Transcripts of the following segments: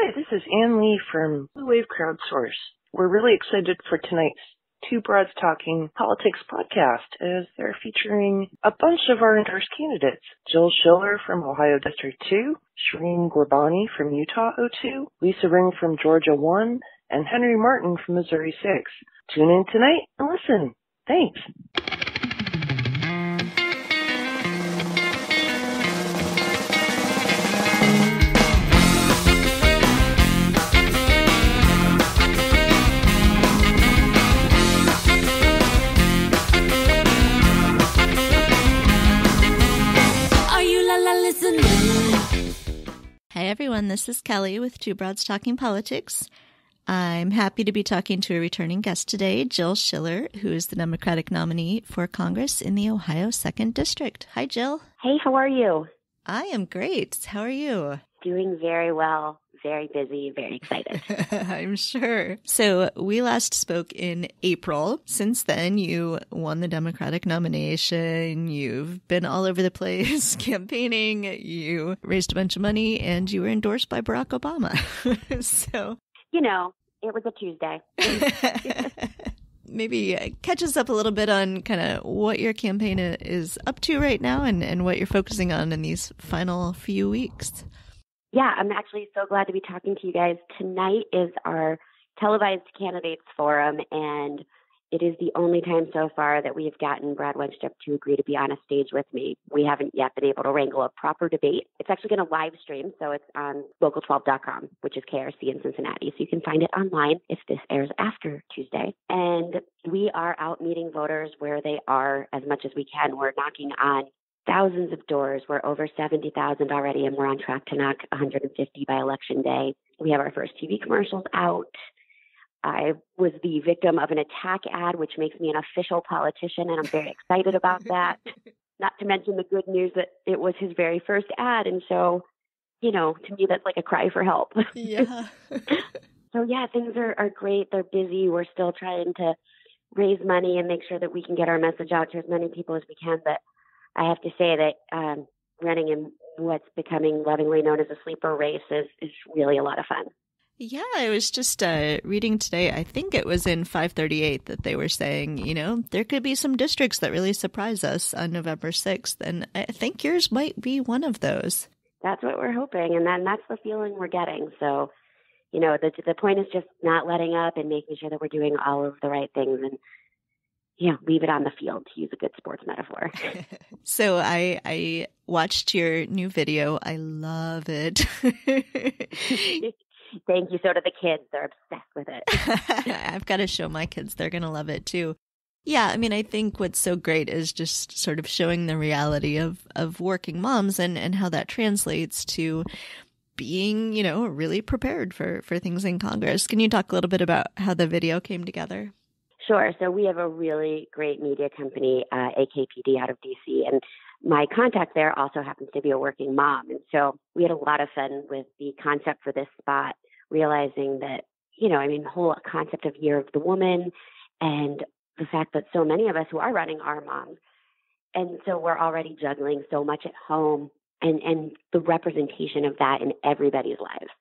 Hi, this is Ann Lee from Blue Wave Crowdsource. We're really excited for tonight's Two Broads Talking Politics podcast, as they're featuring a bunch of our endorsed candidates. Jill Schiller from Ohio District 2, Shireen Ghorbani from Utah 02, Lisa Ring from Georgia 1, and Henry Martin from Missouri 6. Tune in tonight and listen. Thanks. Hi everyone, this is Kelly with Two Broads Talking Politics. I'm happy to be talking to a returning guest today, Jill Schiller, who is the Democratic nominee for Congress in the Ohio 2nd District. Hi, Jill. Hey, how are you? I am great. How are you? Doing very well. Very busy, very excited. I'm sure. So we last spoke in April. Since then, you won the Democratic nomination. You've been all over the place campaigning. You raised a bunch of money and you were endorsed by Barack Obama. So, you know, it was a Tuesday. Maybe catch us up a little bit on kind of what your campaign is up to right now and what you're focusing on in these final few weeks. Yeah, I'm actually so glad to be talking to you guys. Tonight is our televised candidates forum, and it is the only time so far that we have gotten Brad Wenstrup to agree to be on a stage with me. We haven't yet been able to wrangle a proper debate. It's actually going to live stream, so it's on local12.com, which is KRC in Cincinnati. So you can find it online if this airs after Tuesday. And we are out meeting voters where they are as much as we can. We're knocking on thousands of doors. We're over 70,000 already, and we're on track to knock 150 by Election Day. We have our first TV commercials out. I was the victim of an attack ad, which makes me an official politician, and I'm very excited about that. Not to mention the good news that it was his very first ad, and so, you know, to me, that's like a cry for help. Yeah. So, yeah, things are great. They're busy. We're still trying to raise money and make sure that we can get our message out to as many people as we can, but I have to say that running in what's becoming lovingly known as a sleeper race is really a lot of fun. Yeah, I was just reading today, I think it was in 538 that they were saying, you know, there could be some districts that really surprise us on November 6th, and I think yours might be one of those. That's what we're hoping, and then that's the feeling we're getting. So, you know, the point is just not letting up and making sure that we're doing all of the right things and leave it on the field, to use a good sports metaphor. So I watched your new video. I love it. Thank you. So do the kids. They're obsessed with it. I've got to show my kids. They're going to love it too. Yeah, I mean, I think what's so great is just sort of showing the reality of working moms and how that translates to being, you know, really prepared for things in Congress. Can you talk a little bit about how the video came together? Sure. So we have a really great media company, AKPD, out of D.C., and my contact there also happens to be a working mom. And so we had a lot of fun with the concept for this spot, realizing that, you know, I mean, the whole concept of Year of the Woman and the fact that so many of us who are running are moms. And so we're already juggling so much at home and the representation of that in everybody's lives.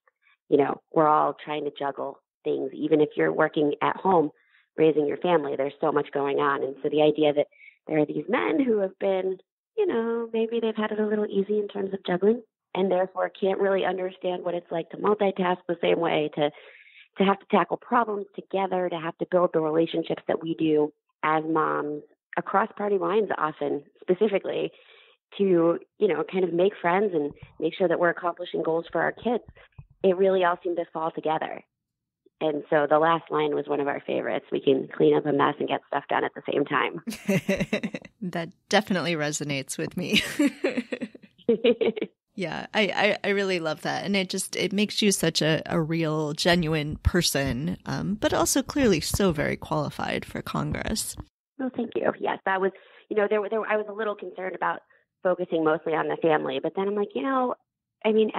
You know, we're all trying to juggle things, even if you're working at home, raising your family, there's so much going on. And so the idea that there are these men who have been, you know, maybe they've had it a little easy in terms of juggling and therefore can't really understand what it's like to multitask the same way, to have to tackle problems together, to have to build the relationships that we do as moms across party lines often, specifically to, you know, kind of make friends and make sure that we're accomplishing goals for our kids. It really all seemed to fall together. And so the last line was one of our favorites. We can clean up a mess and get stuff done at the same time. That definitely resonates with me. Yeah, I really love that. And it makes you such a real, genuine person, but also clearly so very qualified for Congress. Well, thank you. Yes, that was, you know, I was a little concerned about focusing mostly on the family, but then I'm like, you know, I mean,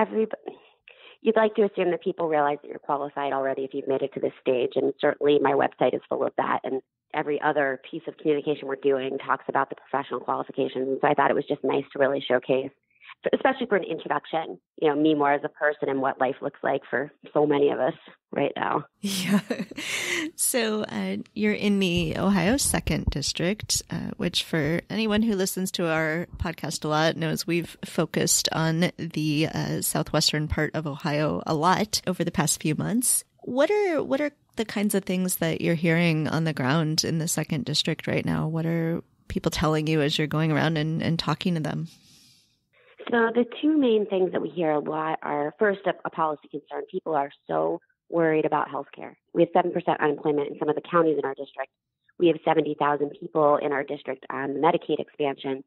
you'd like to assume that people realize that you're qualified already if you've made it to this stage. And certainly my website is full of that. And every other piece of communication we're doing talks about the professional qualifications. And so I thought it was just nice to really showcase especially for an introduction, me more as a person and what life looks like for so many of us right now. Yeah. So you're in the Ohio 2nd District, which for anyone who listens to our podcast a lot knows we've focused on the southwestern part of Ohio a lot over the past few months. What are the kinds of things that you're hearing on the ground in the 2nd District right now? What are people telling you as you're going around and talking to them? So the two main things that we hear a lot are, first, a policy concern. People are so worried about healthcare. We have 7% unemployment in some of the counties in our district. We have 70,000 people in our district on the Medicaid expansion.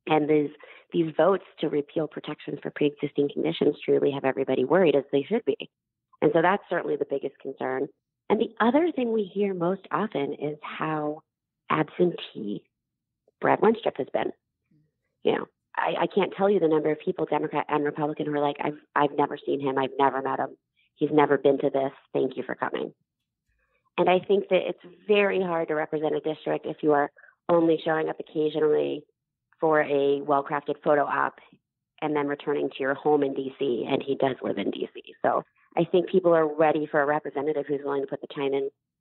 And these votes to repeal protections for pre-existing conditions truly have everybody worried, as they should be. And so that's certainly the biggest concern. And the other thing we hear most often is how absentee Brad Wenstrup has been. I can't tell you the number of people, Democrat and Republican, who are like, I've never seen him. I've never met him. He's never been to this. Thank you for coming. And I think that it's very hard to represent a district if you are only showing up occasionally for a well-crafted photo op and then returning to your home in D.C., and he does live in D.C. So I think people are ready for a representative who's willing to put the time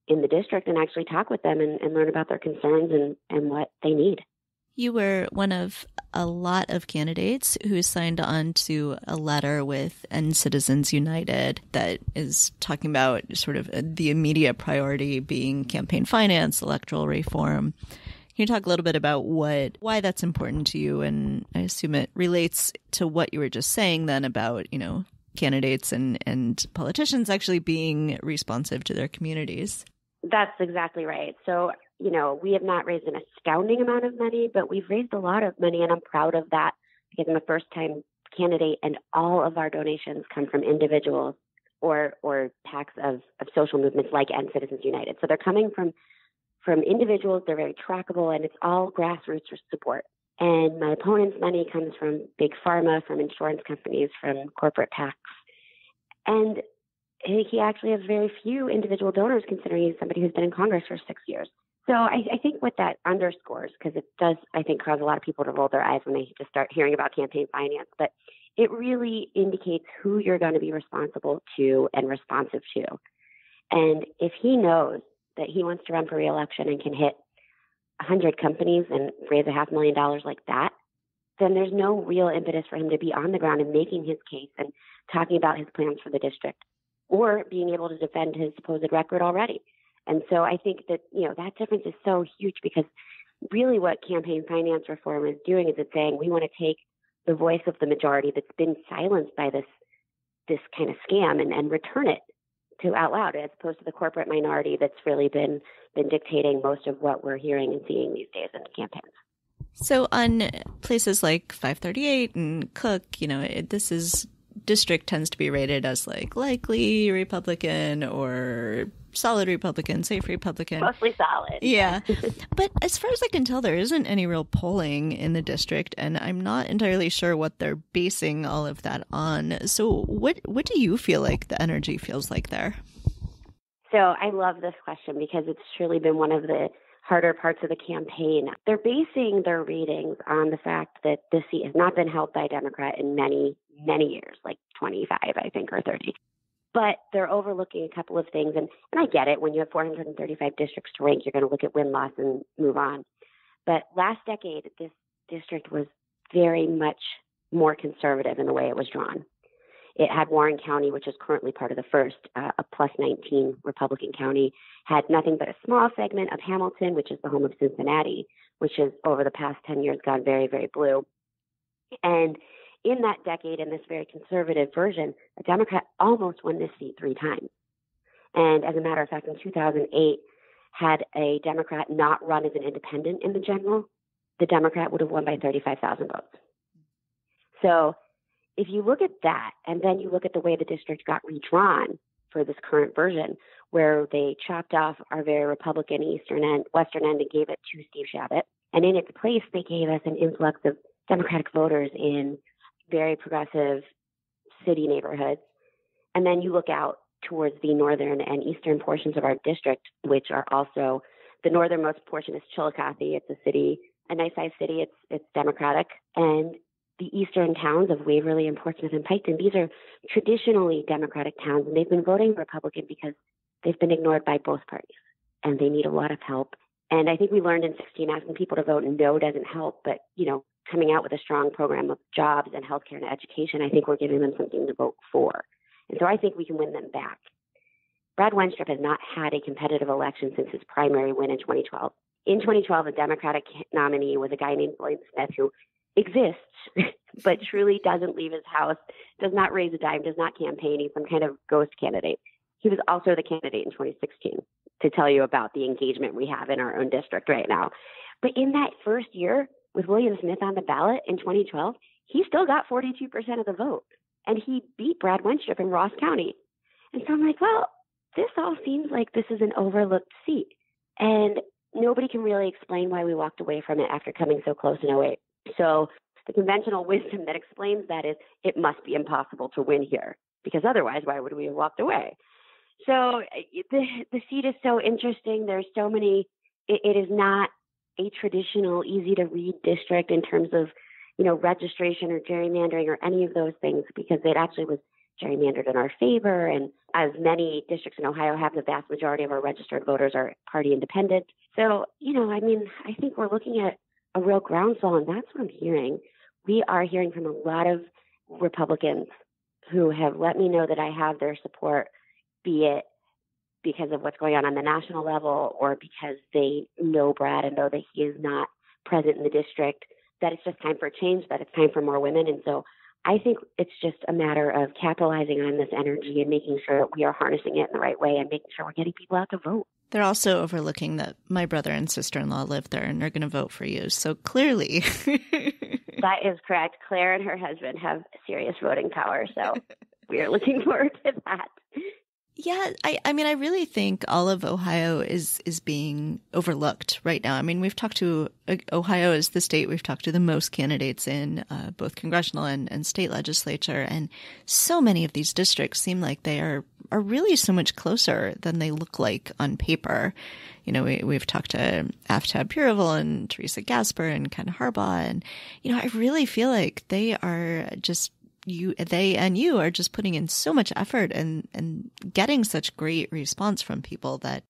in the district and actually talk with them and learn about their concerns and what they need. You were one of a lot of candidates who signed on to a letter with End Citizens United that is talking about sort of the immediate priority being campaign finance, electoral reform. Can you talk a little bit about why that's important to you? And I assume it relates to what you were just saying then about, candidates and politicians actually being responsive to their communities. That's exactly right. So, we have not raised an astounding amount of money, but we've raised a lot of money, and I'm proud of that because I'm a first-time candidate, and all of our donations come from individuals or PACs of social movements like End Citizens United. So they're coming from individuals. They're very trackable, and it's all grassroots support. And my opponent's money comes from big pharma, from insurance companies, from corporate PACs. And he actually has very few individual donors, considering he's somebody who's been in Congress for 6 years. So I think what that underscores, because it does, I think, cause a lot of people to roll their eyes when they just start hearing about campaign finance, but it really indicates who you're going to be responsible to and responsive to. And if he knows that he wants to run for re-election and can hit 100 companies and raise $500,000 like that, then there's no real impetus for him to be on the ground and making his case and talking about his plans for the district or being able to defend his supposed record already. And so I think that, that difference is so huge because really what campaign finance reform is doing is it's saying we want to take the voice of the majority that's been silenced by this kind of scam and return it to out loud, as opposed to the corporate minority that's really been dictating most of what we're hearing and seeing these days in the campaigns. So on places like 538 and Cook, district tends to be rated as like likely Republican or solid Republican, safe Republican. Mostly solid. Yeah. But as far as I can tell, there isn't any real polling in the district, and I'm not entirely sure what they're basing all of that on. So what do you feel like the energy feels like there? So I love this question because it's truly been one of the harder parts of the campaign. They're basing their ratings on the fact that this seat has not been held by a Democrat in many, many years, like 25, I think, or 30. But they're overlooking a couple of things. And I get it. When you have 435 districts to rank, you're going to look at win-loss and move on. But last decade, this district was very much more conservative in the way it was drawn. It had Warren County, which is currently part of the first, a plus 19 Republican county, had nothing but a small segment of Hamilton, which is the home of Cincinnati, which has over the past 10 years gone very, very blue. And in that decade, in this very conservative version, a Democrat almost won this seat 3 times. And as a matter of fact, in 2008, had a Democrat not run as an independent in the general, the Democrat would have won by 35,000 votes. So if you look at that, and then you look at the way the district got redrawn for this current version, where they chopped off our very Republican western end and gave it to Steve Chabot, and in its place, they gave us an influx of Democratic voters in very progressive city neighborhoods. And then you look out towards the northern and eastern portions of our district, which are also, the northernmost portion is Chillicothe. It's a nice sized city. It's Democratic. And the eastern towns of Waverly and Portsmouth and Piketon, these are traditionally Democratic towns, and they've been voting Republican because they've been ignored by both parties, and they need a lot of help. And I think we learned in 16 asking people to vote no doesn't help, but, coming out with a strong program of jobs and healthcare and education, I think we're giving them something to vote for. And so I think we can win them back. Brad Wenstrup has not had a competitive election since his primary win in 2012. In 2012, the Democratic nominee was a guy named William Smith, who exists, but truly doesn't leave his house, does not raise a dime, does not campaign. He's some kind of ghost candidate. He was also the candidate in 2016 to tell you about the engagement we have in our own district right now. But in that first year with William Smith on the ballot in 2012, he still got 42% of the vote, and he beat Brad Wenstrup in Ross County. And so I'm like, well, this all seems like this is an overlooked seat. And nobody can really explain why we walked away from it after coming so close in 08. So the conventional wisdom that explains that is it must be impossible to win here, because otherwise, why would we have walked away? So the seat is so interesting. There's so many, it is not a traditional, easy to read district in terms of, registration or gerrymandering or any of those things, because it actually was gerrymandered in our favor. And as many districts in Ohio have, the vast majority of our registered voters are party independent. So, I think we're looking at a real groundswell, and that's what I'm hearing. We are hearing from a lot of Republicans who have let me know that I have their support, be it because of what's going on the national level or because they know Brad and know that he is not present in the district, that it's just time for change, that it's time for more women. And so I think it's just a matter of capitalizing on this energy and making sure that we are harnessing it in the right way and making sure we're getting people out to vote. They're also overlooking that my brother and sister-in-law live there and are going to vote for you. So clearly. That is correct. Claire and her husband have serious voting power. So we are looking forward to that. Yeah, I really think all of Ohio is being overlooked right now. I mean, we've talked to Ohio is the state we've talked to the most candidates in both congressional and state legislature. And so many of these districts seem like they are really so much closer than they look like on paper. We've talked to Aftab Purival and Teresa Gasper and Ken Harbaugh. And, I really feel like they are just they and you are just putting in so much effort and getting such great response from people that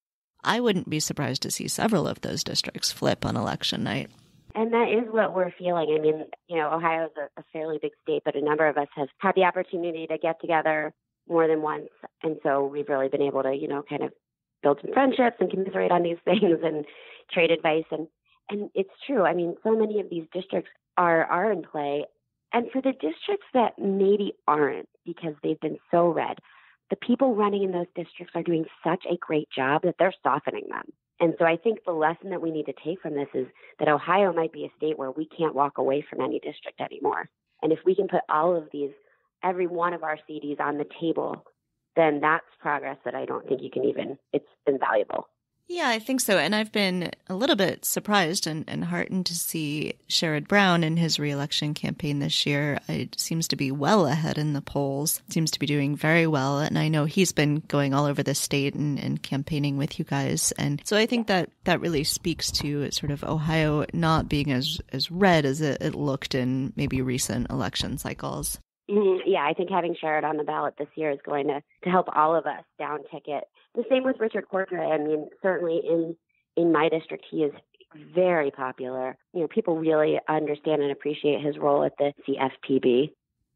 I wouldn't be surprised to see several of those districts flip on election night. And that is what we're feeling. I mean, Ohio is a fairly big state, but a number of us have had the opportunity to get together more than once. And so we've really been able to, kind of build some friendships and commiserate on these things and trade advice. And it's true. I mean, so many of these districts are in play. And for the districts that maybe aren't, because they've been so red, the people running in those districts are doing such a great job that they're softening them. And so I think the lesson that we need to take from this is that Ohio might be a state where we can't walk away from any district anymore. And if we can put all of these, every one of our CDs on the table, then that's progress that I don't think you can even, it's invaluable. Yeah, I think so. And I've been a little bit surprised and heartened to see Sherrod Brown in his reelection campaign this year. It seems to be well ahead in the polls, seems to be doing very well. And I know he's been going all over the state and campaigning with you guys. And so I think that really speaks to sort of Ohio not being as red as it looked in maybe recent election cycles. Yeah, I think having Sherrod on the ballot this year is going to help all of us down ticket. The same with Richard Cordray. I mean, certainly in my district, he is very popular. People really understand and appreciate his role at the CFPB.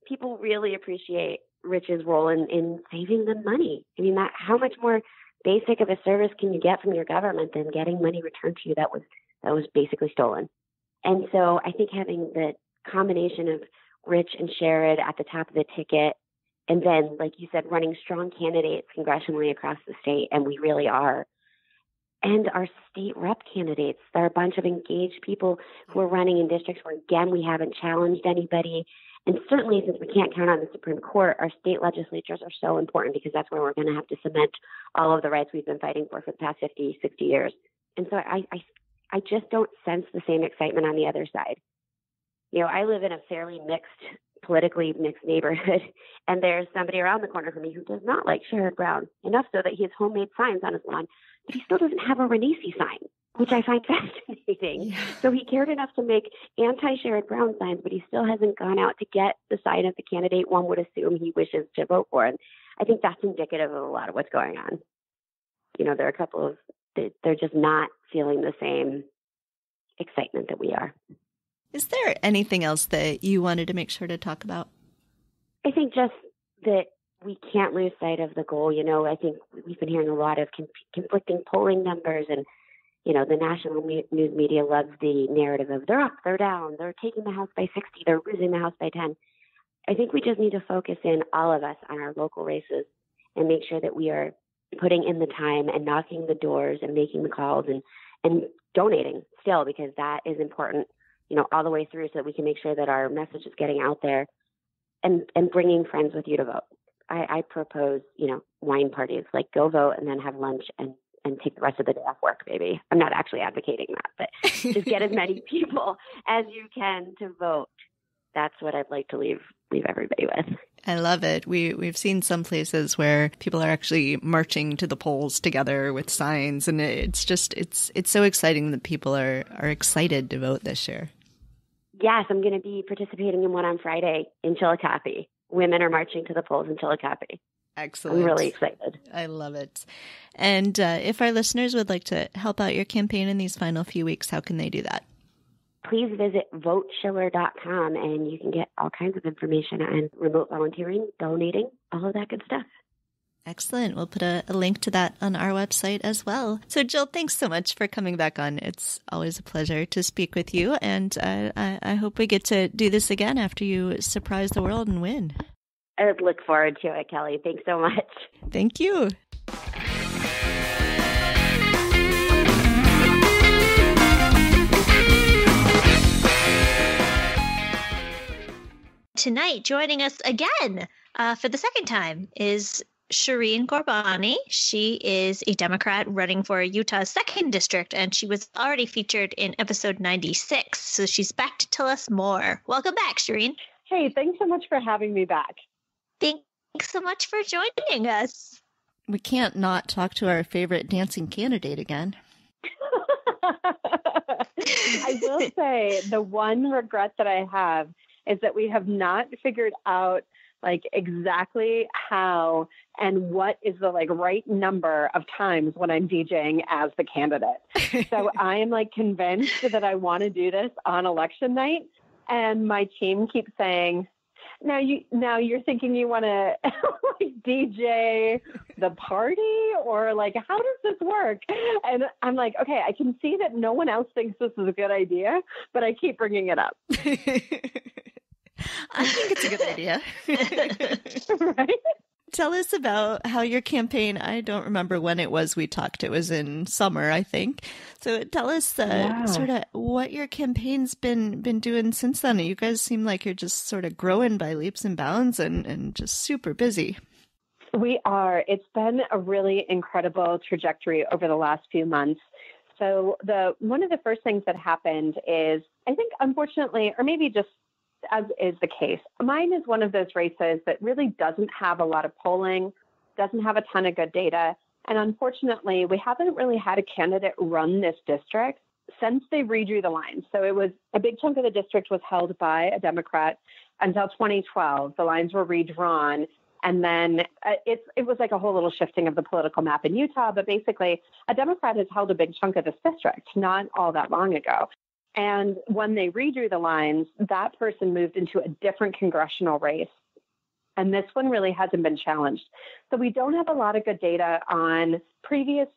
People really appreciate Rich's role in saving them money. I mean, how much more basic of a service can you get from your government than getting money returned to you that was basically stolen? And so I think having the combination of Rich and Sherrod at the top of the ticket, and then, like you said, running strong candidates congressionally across the state, and we really are. And our state rep candidates, there are a bunch of engaged people who are running in districts where, again, we haven't challenged anybody. And certainly, since we can't count on the Supreme Court, our state legislatures are so important because that's where we're going to have to cement all of the rights we've been fighting for the past 50, 60 years. And so I just don't sense the same excitement on the other side. I live in a fairly mixed politically mixed neighborhood, and there's somebody around the corner from me who does not like Sherrod Brown, enough so that he has homemade signs on his lawn, but he still doesn't have a Renaissance sign, which I find fascinating. Yeah. So he cared enough to make anti-Sherrod Brown signs, but he still hasn't gone out to get the sign of the candidate one would assume he wishes to vote for. And I think that's indicative of a lot of what's going on. There are a couple of, they're just not feeling the same excitement that we are. Is there anything else that you wanted to make sure to talk about? I think just that we can't lose sight of the goal. I think we've been hearing a lot of conflicting polling numbers, and, the national news media loves the narrative of they're up, they're down, they're taking the House by 60, they're losing the House by 10. I think we just need to focus in, all of us, on our local races and make sure that we are putting in the time and knocking the doors and making the calls and donating still, because that is important, all the way through, so that we can make sure that our message is getting out there and bringing friends with you to vote. I propose, wine parties, like go vote and then have lunch and take the rest of the day off work, maybe. I'm not actually advocating that, but just get as many people as you can to vote. That's what I'd like to leave everybody with. I love it. We've seen some places where people are actually marching to the polls together with signs, and it's so exciting that people are excited to vote this year. Yes, I'm going to be participating in one on Friday in Chillicothe. Women are marching to the polls in Chillicothe. Excellent. I'm really excited. I love it. And if our listeners would like to help out your campaign in these final few weeks, how can they do that? Please visit voteschiller.com, and you can get all kinds of information on remote volunteering, donating, all of that good stuff. Excellent. We'll put a link to that on our website as well. So, Jill, thanks so much for coming back on. It's always a pleasure to speak with you, and I hope we get to do this again after you surprise the world and win. I would look forward to it, Kelly. Thanks so much. Thank you. Tonight, joining us again for the second time is Shireen Ghorbani. She is a Democrat running for Utah's 2nd district, and she was already featured in episode 96. So she's back to tell us more. Welcome back, Shireen. Hey, thanks so much for having me back. Thanks so much for joining us. We can't not talk to our favorite dancing candidate again. I will say the one regret that I have is that we have not figured out exactly how and what is the right number of times when I'm DJing as the candidate. So I am convinced that I want to do this on election night, and my team keeps saying, now you're thinking you want to DJ the party, or how does this work? And I'm like, okay, I can see that no one else thinks this is a good idea, but I keep bringing it up. I think it's a good idea. Right? Tell us about how your campaign, I don't remember when it was we talked. It was in summer, I think. So tell us sort of what your campaign's been doing since then. You guys seem like you're just sort of growing by leaps and bounds and just super busy. We are. It's been a really incredible trajectory over the last few months. So one of the first things that happened is, I think, unfortunately, or maybe just as is the case, mine is one of those races that really doesn't have a lot of polling, doesn't have a ton of good data. And unfortunately, we haven't really had a candidate run this district since they redrew the lines. So it was a big chunk of the district was held by a Democrat until 2012. The lines were redrawn. And then it was a whole little shifting of the political map in Utah. But basically, a Democrat has held a big chunk of this district not all that long ago. And when they redrew the lines, that person moved into a different congressional race. And this one really hasn't been challenged. So we don't have a lot of good data on previous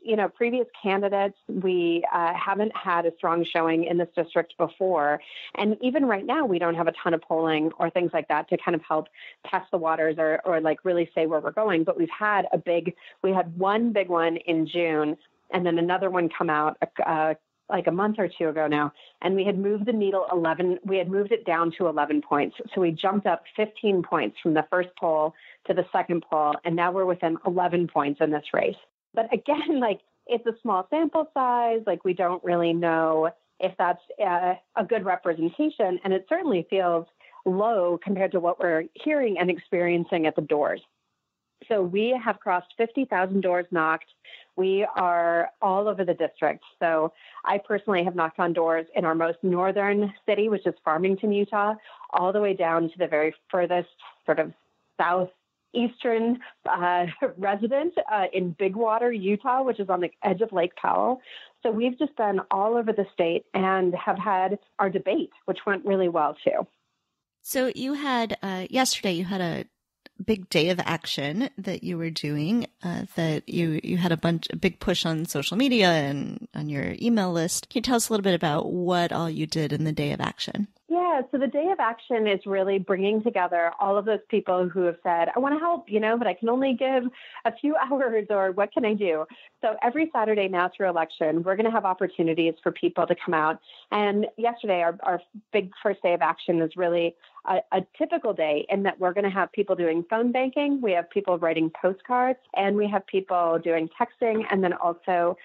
candidates. We haven't had a strong showing in this district before. And even right now, we don't have a ton of polling or things like that to kind of help test the waters or really say where we're going. But we had one big one in June, and then another one come out a month or two ago now, and we had moved the needle 11. We had moved it down to 11 points. So we jumped up 15 points from the first poll to the second poll, and now we're within 11 points in this race. But again, it's a small sample size. We don't really know if that's a good representation, and it certainly feels low compared to what we're hearing and experiencing at the doors. So we have crossed 50,000 doors knocked. We are all over the district. So I personally have knocked on doors in our most northern city, which is Farmington, Utah, all the way down to the very furthest sort of southeastern resident in Bigwater, Utah, which is on the edge of Lake Powell. So we've just been all over the state and have had our debate, which went really well too. So you had, yesterday you had a big day of action that you were doing, that you had a big push on social media and on your email list. Can you tell us a little bit about what all you did in the day of action? Yeah, so the day of action is really bringing together all of those people who have said, I want to help, but I can only give a few hours, or what can I do? So every Saturday now through election, we're going to have opportunities for people to come out. And yesterday, our big first day of action is really a typical day in that we're going to have people doing phone banking, we have people writing postcards, and we have people doing texting, and then also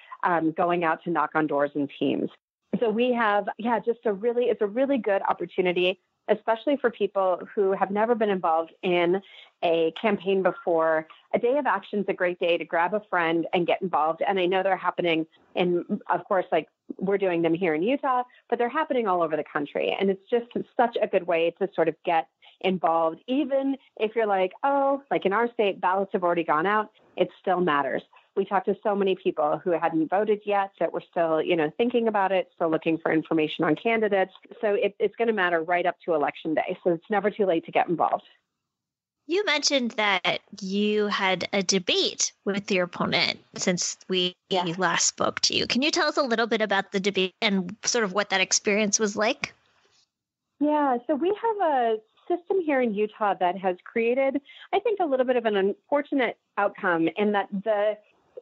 going out to knock on doors in teams. So we have, it's a really good opportunity, especially for people who have never been involved in a campaign before. A day of action is a great day to grab a friend and get involved. And I know they're happening of course, like we're doing them here in Utah, but they're happening all over the country. And it's just such a good way to sort of get involved. Even if you're like, like in our state, ballots have already gone out, it still matters. We talked to so many people who hadn't voted yet that were still, thinking about it, still looking for information on candidates. So it's going to matter right up to Election Day. So it's never too late to get involved. You mentioned that you had a debate with your opponent since we last spoke to you. Can you tell us a little bit about the debate and sort of what that experience was like? Yeah, so we have a system here in Utah that has created, I think, a little bit of an unfortunate outcome in that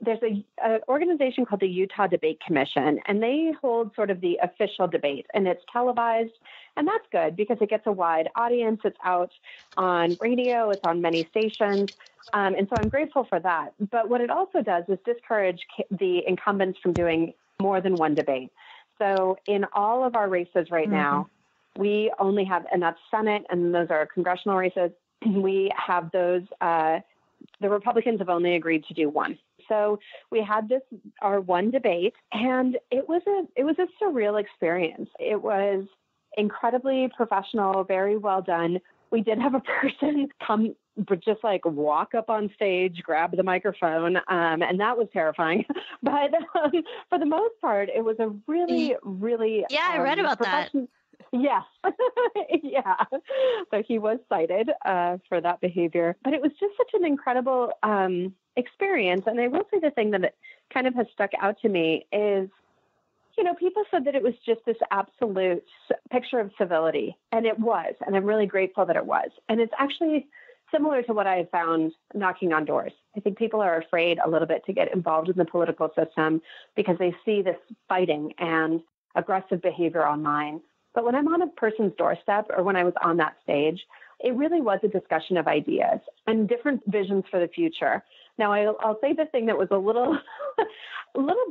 there's an organization called the Utah Debate Commission, and they hold sort of the official debate, and it's televised, and that's good because it gets a wide audience. It's out on radio, it's on many stations, and so I'm grateful for that. But what it also does is discourage the incumbents from doing more than one debate. So in all of our races right now, we only have, and that's Senate, and those are congressional races, we have those, the Republicans have only agreed to do one. So we had our one debate, and it was a surreal experience. It was incredibly professional, very well done. We did have a person come, just like walk up on stage, grab the microphone, and that was terrifying. But for the most part, it was a really, really I read about that. Yes. Yeah. So he was cited for that behavior. But it was just such an incredible experience. And I will say the thing that it kind of has stuck out to me is, people said that it was just this absolute picture of civility. And it was. And I'm really grateful that it was. And it's actually similar to what I have found knocking on doors. I think people are afraid a little bit to get involved in the political system because they see this fighting and aggressive behavior online. But when I'm on a person's doorstep, or when I was on that stage, it really was a discussion of ideas and different visions for the future. Now, I'll say the thing that was a little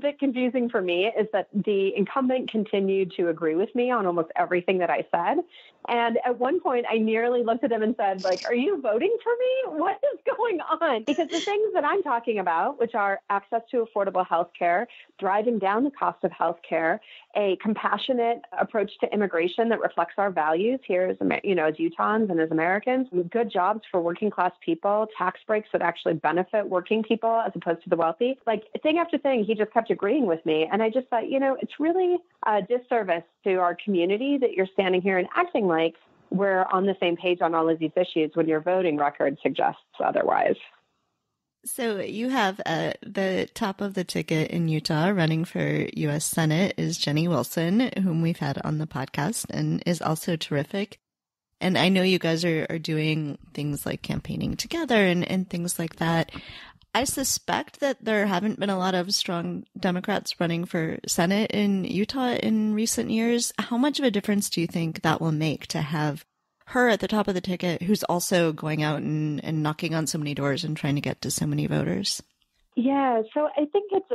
bit confusing for me is that the incumbent continued to agree with me on almost everything that I said. And at one point, I nearly looked at him and said, are you voting for me? What is going on? Because the things that I'm talking about, which are access to affordable health care, driving down the cost of health care, a compassionate approach to immigration that reflects our values here as Utahns and as Americans, good jobs for working class people, tax breaks that actually benefit working people as opposed to the wealthy. Like thing after thing, he just kept agreeing with me. And I just thought, it's really a disservice to our community that you're standing here and acting like we're on the same page on all of these issues when your voting record suggests otherwise. So you have the top of the ticket in Utah running for U.S. Senate is Jenny Wilson, whom we've had on the podcast and is also terrific. And I know you guys are doing things like campaigning together and things like that. I suspect that there haven't been a lot of strong Democrats running for Senate in Utah in recent years. How much of a difference do you think that will make to have her at the top of the ticket, who's also going out and knocking on so many doors and trying to get to so many voters? Yeah, so I think it's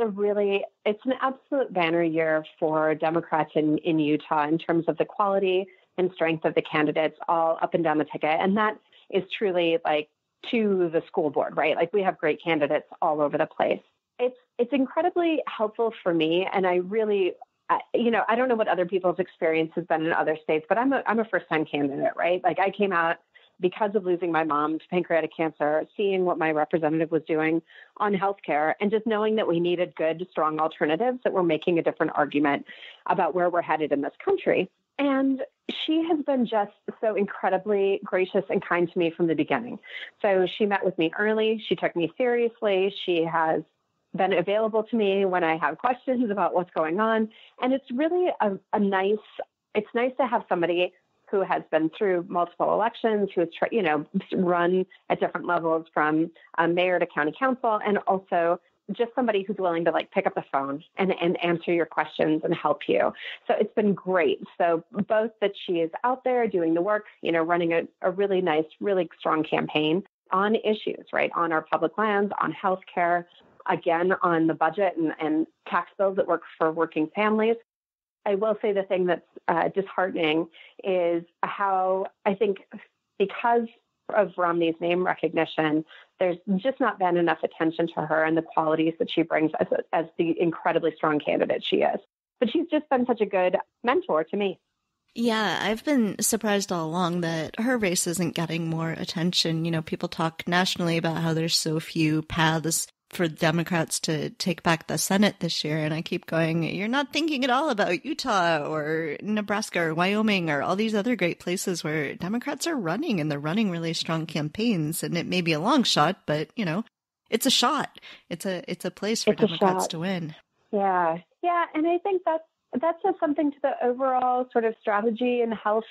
an absolute banner year for Democrats in Utah in terms of the quality and strength of the candidates all up and down the ticket. And that is truly like to the school board, right? Like we have great candidates all over the place. It's incredibly helpful for me. And I really, I don't know what other people's experience has been in other states, but I'm a first-time candidate, right? Like I came out because of losing my mom to pancreatic cancer, seeing what my representative was doing on healthcare, and just knowing that we needed good, strong alternatives that were making a different argument about where we're headed in this country. And she has been just so incredibly gracious and kind to me from the beginning. So she met with me early. She took me seriously. She has been available to me when I have questions about what's going on. And it's really it's nice to have somebody who has been through multiple elections, who has run at different levels from mayor to county council, and also just somebody who's willing to like pick up the phone and answer your questions and help you. So it's been great. So both that she is out there doing the work, running a really nice, really strong campaign on issues, right? On our public lands, on healthcare, again, on the budget and tax bills that work for working families. I will say the thing that's disheartening is how I think because of Romney's name recognition, there's just not been enough attention to her and the qualities that she brings as the incredibly strong candidate she is. But she's just been such a good mentor to me. Yeah, I've been surprised all along that her race isn't getting more attention. People talk nationally about how there's so few paths for Democrats to take back the Senate this year. And I keep going, you're not thinking at all about Utah or Nebraska or Wyoming or all these other great places where Democrats are running, and they're running really strong campaigns. And it may be a long shot, but it's a shot. It's a place for Democrats to win. Yeah. Yeah. And I think that says something to the overall sort of strategy and health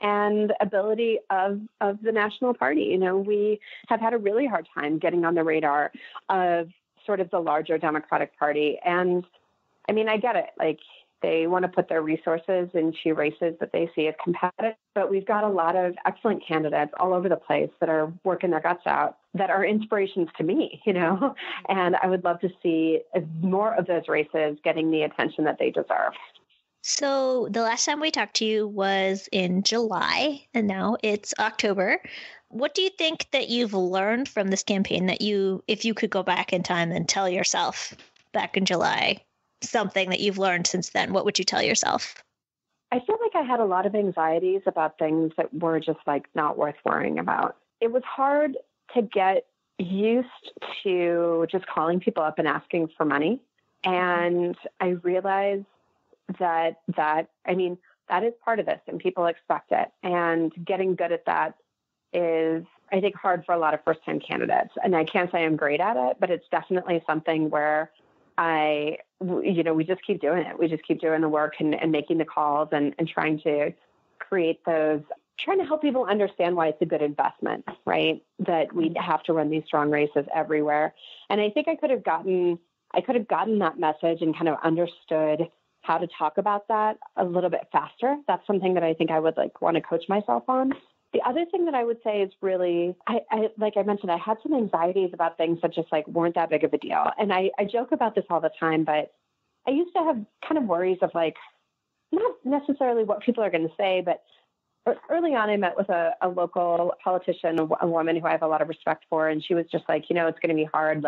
and ability of the national party. We have had a really hard time getting on the radar of sort of the larger Democratic Party. And I mean, I get it. Like they want to put their resources into races that they see as competitive, but we've got a lot of excellent candidates all over the place that are working their guts out, that are inspirations to me, and I would love to see more of those races getting the attention that they deserve. So the last time we talked to you was in July, and now it's October. What do you think that you've learned from this campaign that if you could go back in time and tell yourself back in July something that you've learned since then, what would you tell yourself? I feel like I had a lot of anxieties about things that were just like not worth worrying about. It was hard to get used to just calling people up and asking for money. And I realized that is part of this and people expect it. And getting good at that is, I think, hard for a lot of first-time candidates. And I can't say I'm great at it, but it's definitely something where we just keep doing it. We just keep doing the work and making the calls and trying to create those, trying to help people understand why it's a good investment, right? That we have to run these strong races everywhere. And I think I could have gotten that message and kind of understood how to talk about that a little bit faster. That's something that I think I would want to coach myself on. The other thing that I would say is really, like I mentioned, I had some anxieties about things that just weren't that big of a deal. And I joke about this all the time, but I used to have kind of worries of not necessarily what people are going to say, but early on I met with a local politician, a woman who I have a lot of respect for. And she was just it's going to be hard.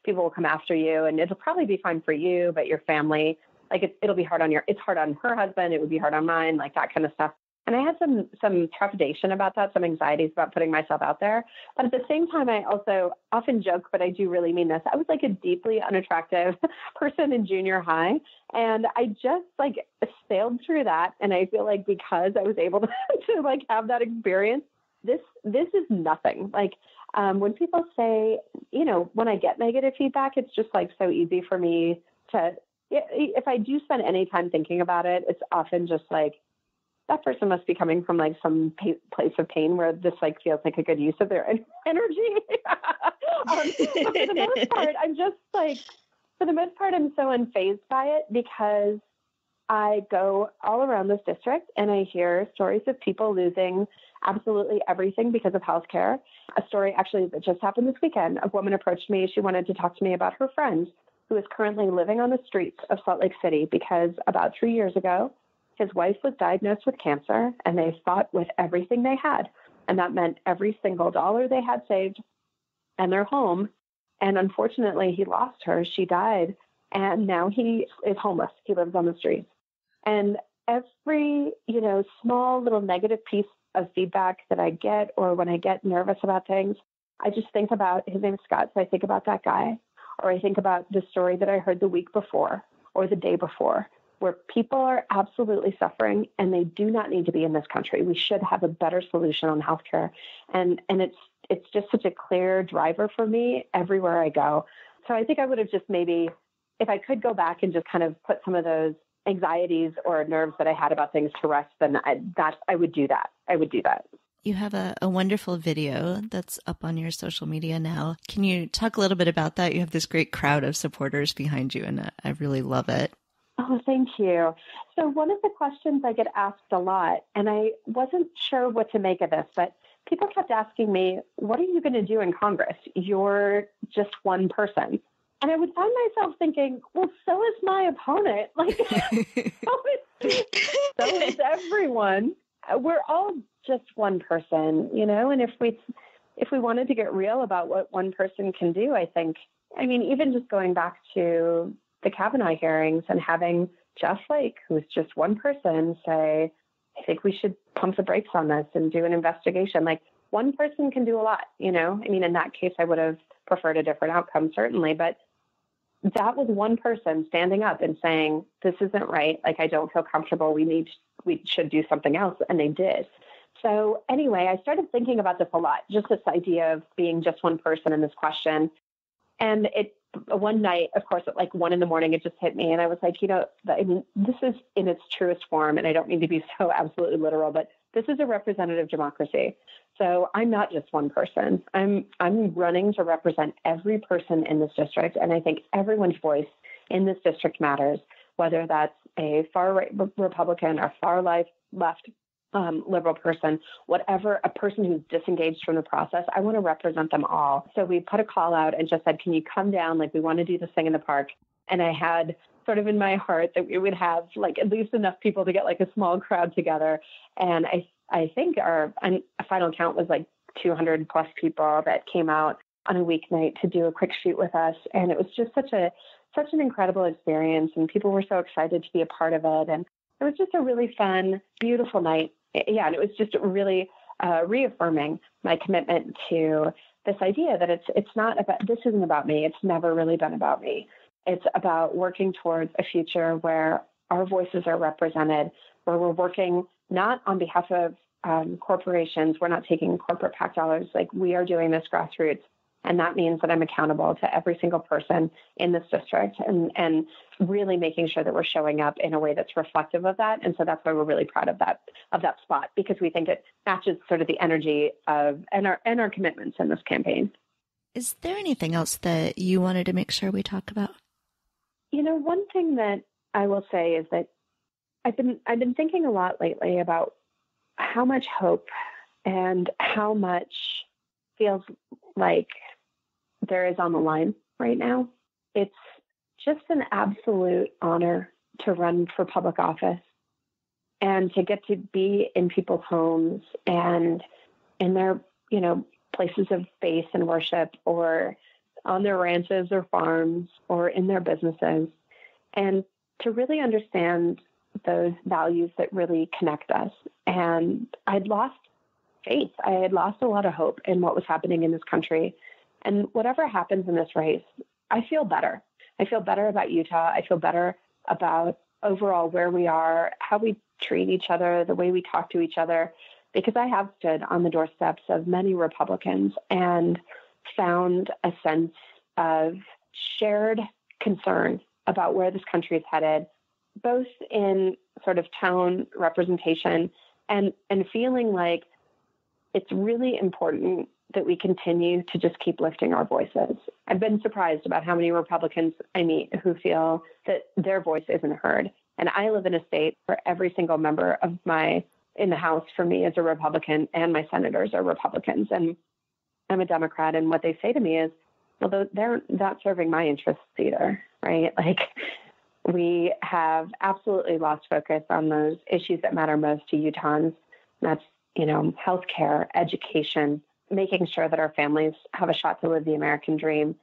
People will come after you and it'll probably be fine for you, but your family, it'll be hard it's hard on her husband. It would be hard on mine, that kind of stuff. And I had some trepidation about that, some anxieties about putting myself out there. But at the same time, I also often joke, but I do really mean this. I was a deeply unattractive person in junior high. And I just sailed through that. And I feel because I was able to have that experience, this is nothing. When people say, when I get negative feedback, it's just so easy for me to, if I do spend any time thinking about it, it's often just that person must be coming from some place of pain where this feels like a good use of their energy. But for the most part, I'm so unfazed by it because I go all around this district and I hear stories of people losing absolutely everything because of healthcare. A story actually that just happened this weekend. A woman approached me. She wanted to talk to me about her friend who is currently living on the streets of Salt Lake City because about 3 years ago, His wife was diagnosed with cancer, and they fought with everything they had. And that meant every single dollar they had saved and their home. And unfortunately, he lost her. She died. And now he is homeless. He lives on the streets. And every, small little negative piece of feedback that I get, or when I get nervous about things, I just think about, his name is Scott, so I think about that guy. Or I think about the story that I heard the week before or the day before, where people are absolutely suffering and they do not need to be in this country. We should have a better solution on healthcare. And it's just such a clear driver for me everywhere I go. So I think I would have just maybe, if I could go back and just kind of put some of those anxieties or nerves that I had about things to rest, then I would do that. I would do that. You have a wonderful video that's up on your social media now. Can you talk a little bit about that? You have this great crowd of supporters behind you, and I really love it. Oh, thank you. So one of the questions I get asked a lot, and I wasn't sure what to make of this, but people kept asking me, what are you going to do in Congress? You're just one person. And I would find myself thinking, well, so is my opponent. Like, so is everyone. We're all just one person, and if we wanted to get real about what one person can do, even just going back to the Kavanaugh hearings and having Jeff Flake, who's just one person, say, I think we should pump the brakes on this and do an investigation. Like, one person can do a lot, in that case, I would have preferred a different outcome, certainly, but that was one person standing up and saying, this isn't right. Like, I don't feel comfortable. We should do something else. And they did. So anyway, I started thinking about this a lot, just this idea of being just one person in this question. And one night, of course, at like 1 a.m, it just hit me. And I was like, this is in its truest form. And I don't mean to be so absolutely literal, but this is a representative democracy. So I'm not just one person. I'm running to represent every person in this district. And I think everyone's voice in this district matters, whether that's a far right Republican or far left liberal person, whatever, a person who's disengaged from the process. I want to represent them all. So we put a call out and just said, can you come down? Like, we want to do this thing in the park. And I had sort of in my heart that we would have like at least enough people to get like a small crowd together. And I think our final count was like 200 plus people that came out on a weeknight to do a quick shoot with us. And it was just such an incredible experience. And people were so excited to be a part of it. And it was just a really fun, beautiful night. Yeah. And it was just really reaffirming my commitment to this idea that this isn't about me. It's never really been about me. It's about working towards a future where our voices are represented, where we're working not on behalf of corporations. We're not taking corporate PAC dollars. Like, we are doing this grassroots. And that means that I'm accountable to every single person in this district and really making sure that we're showing up in a way that's reflective of that. And so that's why we're really proud of that spot, because we think it matches sort of the energy of and our commitments in this campaign. Is there anything else that you wanted to make sure we talk about? One thing that I will say is that I've been thinking a lot lately about how much hope and how much feels like there is on the line right now. It's just an absolute honor to run for public office and to get to be in people's homes and in their, places of faith and worship, or on their ranches or farms or in their businesses, and to really understand those values that really connect us. And I'd lost faith. I had lost a lot of hope in what was happening in this country. And whatever happens in this race, I feel better. I feel better about Utah. I feel better about overall where we are, how we treat each other, the way we talk to each other, because I have stood on the doorsteps of many Republicans and found a sense of shared concern about where this country is headed, both in sort of tone, representation, and feeling like it's really important that we continue to just keep lifting our voices. I've been surprised about how many Republicans I meet who feel that their voice isn't heard. And I live in a state where every single member in the House for me is a Republican, and my senators are Republicans. And I'm a Democrat. And what they say to me is, well, they're not serving my interests either, right? Like, We have absolutely lost focus on those issues that matter most to Utahns. That's, healthcare, education, making sure that our families have a shot to live the American dream.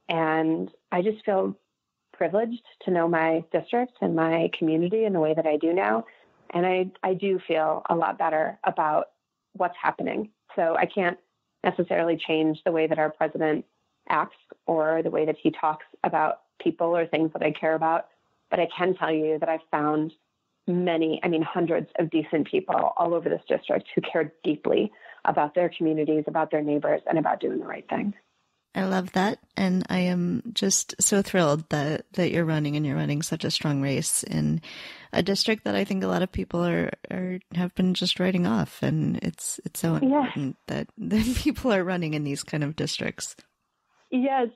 And I just feel privileged to know my district and my community in the way that I do now. And I do feel a lot better about what's happening. So I can't necessarily change the way that our president acts or the way that he talks about people or things that I care about. But I can tell you that I've found hundreds of decent people all over this district who care deeply about their communities, about their neighbors, and about doing the right thing. I love that. And I am just so thrilled that you're running, and you're running such a strong race in a district that I think a lot of people have been just writing off. And it's so important that people are running in these kind of districts. Yes.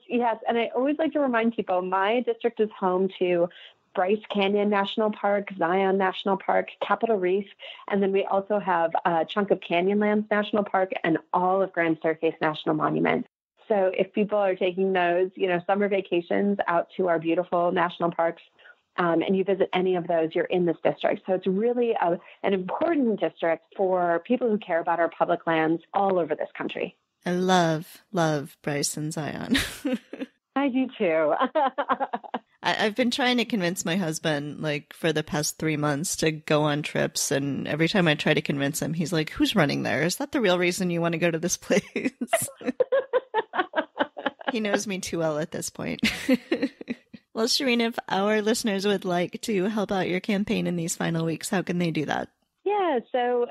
And I always like to remind people, my district is home to Bryce Canyon National Park, Zion National Park, Capitol Reef, and then we also have a chunk of Canyonlands National Park and all of Grand Staircase National Monument. So if people are taking those, summer vacations out to our beautiful national parks, and you visit any of those, you're in this district. So it's really an important district for people who care about our public lands all over this country. I love Bryce and Zion. I do too. I've been trying to convince my husband, for the past 3 months to go on trips. And every time I try to convince him, he's like, who's running there? Is that the real reason you want to go to this place? He knows me too well at this point. Well, Shireen, if our listeners would like to help out your campaign in these final weeks, how can they do that? Yeah, so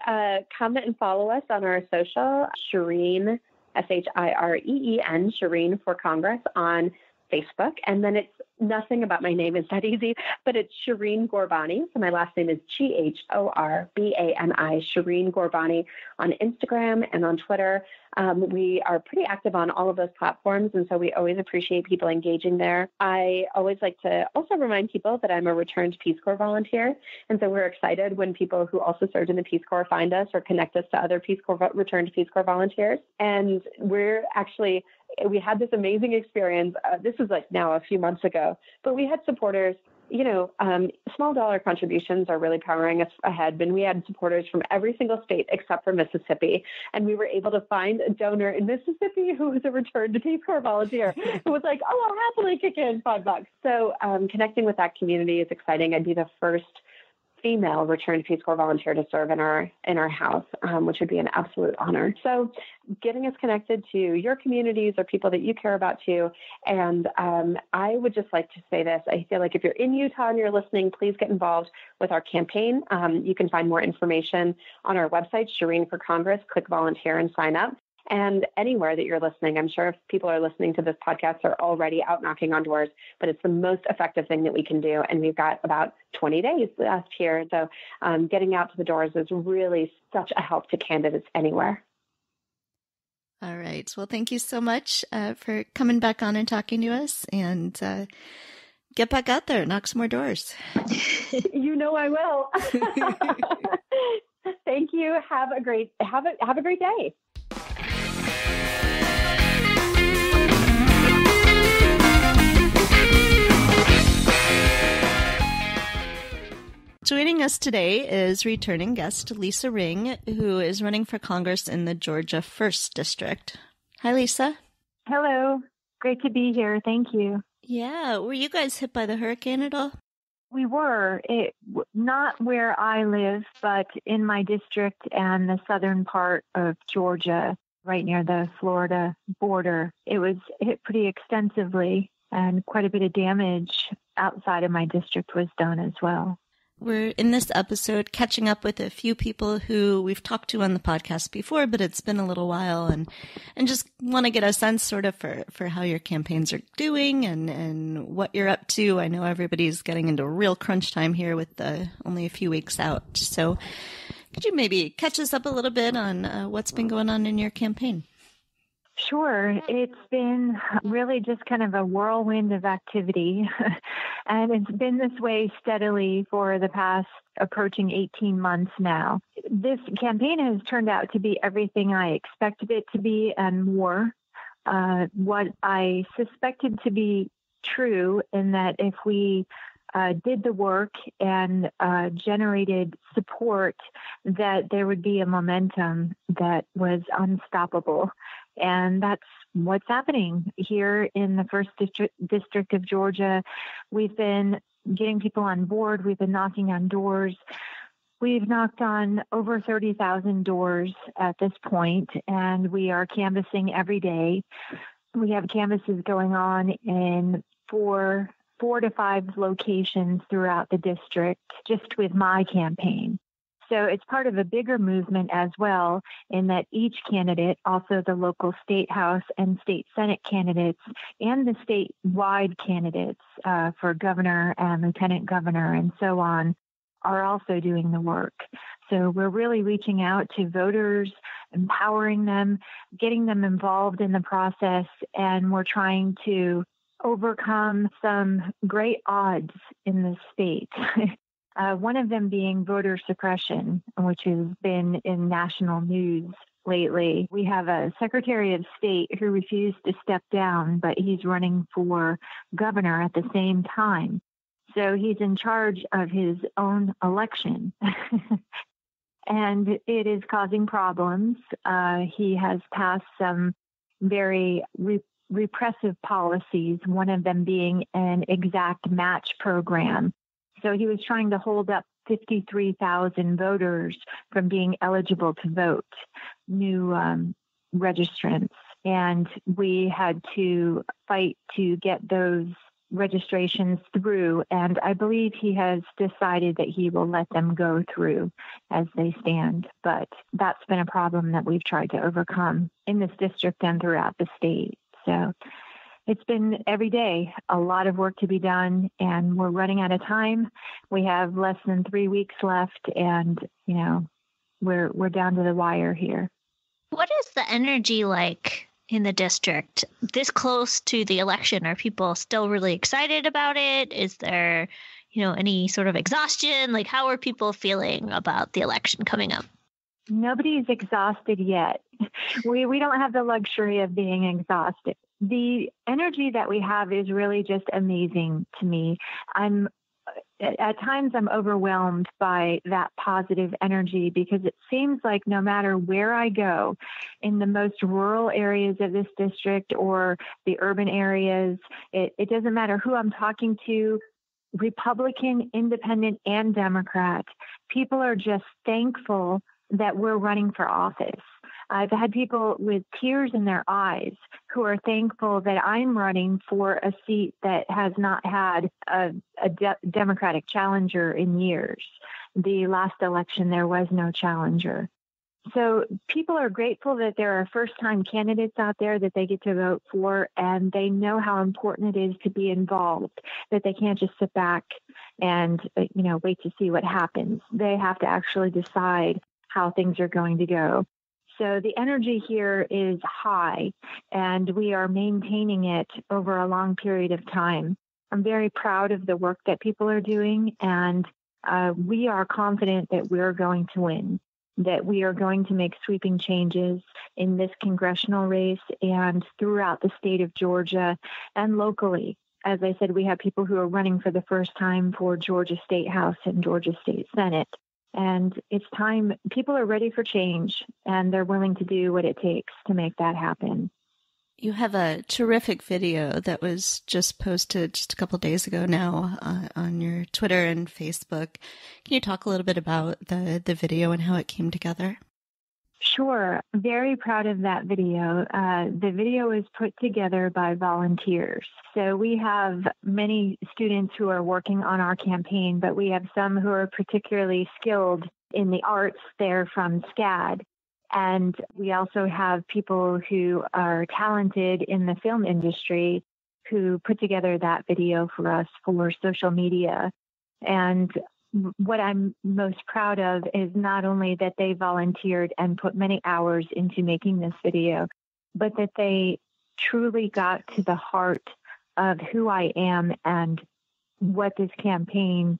come and follow us on our social, Shireen, Shireen, Shireen for Congress on Facebook. And then it's nothing about my name is that easy, but it's Shireen Ghorbani. So my last name is Ghorbani, Shireen Ghorbani on Instagram and on Twitter. We are pretty active on all of those platforms, and so we always appreciate people engaging there. I always like to also remind people that I'm a returned Peace Corps volunteer, and so we're excited when people who also served in the Peace Corps find us or connect us to other returned Peace Corps volunteers. And we had this amazing experience. This was now a few months ago, but we had supporters. Small dollar contributions are really powering us ahead. And we had supporters from every single state except for Mississippi. And we were able to find a donor in Mississippi who was a returned Peace Corps volunteer who was like, I'll happily kick in $5. So connecting with that community is exciting. I'd be the first female returned Peace Corps volunteer to serve in our house, which would be an absolute honor. So getting us connected to your communities or people that you care about too. And I would just like to say this. I feel like if you're in Utah and you're listening, please get involved with our campaign. You can find more information on our website, Shireen for Congress. Click volunteer and sign up. And anywhere that you're listening, I'm sure if people are listening to this podcast, they're already out knocking on doors, but it's the most effective thing that we can do. And we've got about 20 days left here. So getting out to the doors is really such a help to candidates anywhere. All right. Well, thank you so much for coming back on and talking to us, and get back out there, knock some more doors. You know I will. Thank you. Have a great day. Joining us today is returning guest Lisa Ring, who is running for Congress in the Georgia 1st District. Hi, Lisa. Hello. Great to be here. Thank you. Yeah. Were you guys hit by the hurricane at all? We were. Not where I live, but in my district and the southern part of Georgia, right near the Florida border. It was hit pretty extensively, and quite a bit of damage outside of my district was done as well. We're in this episode catching up with a few people who we've talked to on the podcast before, but it's been a little while, and just want to get a sense sort of for how your campaigns are doing and what you're up to. I know everybody's getting into real crunch time here with only a few weeks out. So could you maybe catch us up a little bit on what's been going on in your campaign? Sure. It's been really just kind of a whirlwind of activity, and it's been this way steadily for the past approaching 18 months now. This campaign has turned out to be everything I expected it to be and more. What I suspected to be true, in that if we did the work and generated support that there would be a momentum that was unstoppable. And that's what's happening here in the first district of Georgia. We've been getting people on board. We've been knocking on doors. We've knocked on over 30,000 doors at this point, and we are canvassing every day. We have canvasses going on in four to five locations throughout the district, just with my campaign. So it's part of a bigger movement as well, in that each candidate, also the local state house and state senate candidates, and the statewide candidates for governor and lieutenant governor and so on, are also doing the work. So we're really reaching out to voters, empowering them, getting them involved in the process, and we're trying to overcome some great odds in the state. One of them being voter suppression, which has been in national news lately. We have a Secretary of State who refused to step down, but he's running for governor at the same time. So he's in charge of his own election. And it is causing problems. He has passed some very repressive policies, one of them being an exact match program. So he was trying to hold up 53,000 voters from being eligible to vote, new registrants. And we had to fight to get those registrations through. And I believe he has decided that he will let them go through as they stand. But that's been a problem that we've tried to overcome in this district and throughout the state. So it's been every day, a lot of work to be done, and we're running out of time. We have less than 3 weeks left, and, you know, we're down to the wire here. What is the energy like in the district this close to the election? Are people still really excited about it? Is there, any sort of exhaustion? Like, how are people feeling about the election coming up? Nobody's exhausted yet. We don't have the luxury of being exhausted. The energy that we have is really just amazing to me. At times I'm overwhelmed by that positive energy, because it seems like no matter where I go, in the most rural areas of this district or the urban areas, it doesn't matter who I'm talking to, Republican, Independent, and Democrat, people are just thankful that we're running for office. I've had people with tears in their eyes who are thankful that I'm running for a seat that has not had a Democratic challenger in years. The last election, there was no challenger. So people are grateful that there are first-time candidates out there that they get to vote for, and they know how important it is to be involved, that they can't just sit back and, wait to see what happens. They have to actually decide how things are going to go. So the energy here is high, and we are maintaining it over a long period of time. I'm very proud of the work that people are doing, and we are confident that we're going to win, that we are going to make sweeping changes in this congressional race and throughout the state of Georgia and locally. As I said, we have people who are running for the first time for Georgia State House and Georgia State Senate. And it's time. People are ready for change, and they're willing to do what it takes to make that happen. You have a terrific video that was just posted just a couple of days ago now on your Twitter and Facebook. Can you talk a little bit about the video and how it came together? Sure. Very proud of that video. The video is put together by volunteers. So we have many students who are working on our campaign, but we have some who are particularly skilled in the arts. They're from SCAD. And we also have people who are talented in the film industry who put together that video for us for social media. And what I'm most proud of is not only that they volunteered and put many hours into making this video, but that they truly got to the heart of who I am and what this campaign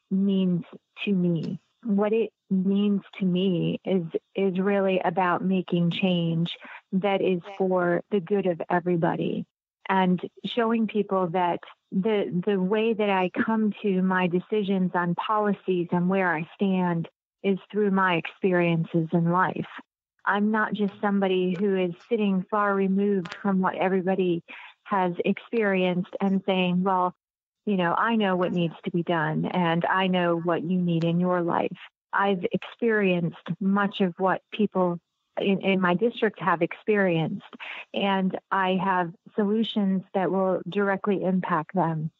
means to me. What it means to me is really about making change that is for the good of everybody. and showing people that the way that I come to my decisions on policies and where I stand is through my experiences in life. I'm not just somebody who is sitting far removed from what everybody has experienced and saying, well, I know what needs to be done and I know what you need in your life. I've experienced much of what people in my district have experienced, and I have solutions that will directly impact them.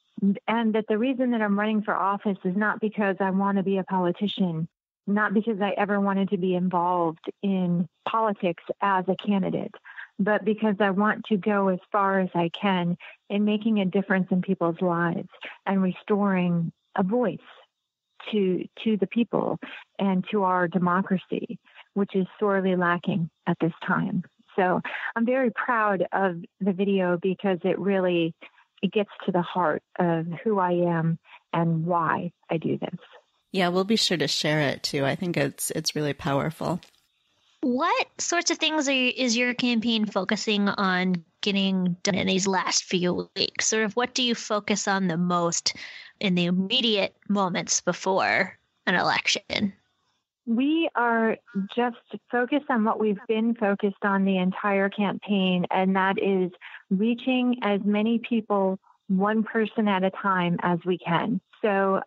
And that the reason that I'm running for office is not because I want to be a politician, not because I ever wanted to be involved in politics as a candidate, but because I want to go as far as I can in making a difference in people's lives and restoring a voice to the people and to our democracy, which is sorely lacking at this time. So I'm very proud of the video because it gets to the heart of who I am and why I do this. Yeah, we'll be sure to share it too. I think it's really powerful. What sorts of things is your campaign focusing on getting done in these last few weeks? Sort of what do you focus on the most in the immediate moments before an election? We are just focused on what we've been focused on the entire campaign, and that is reaching as many people, one person at a time, as we can. So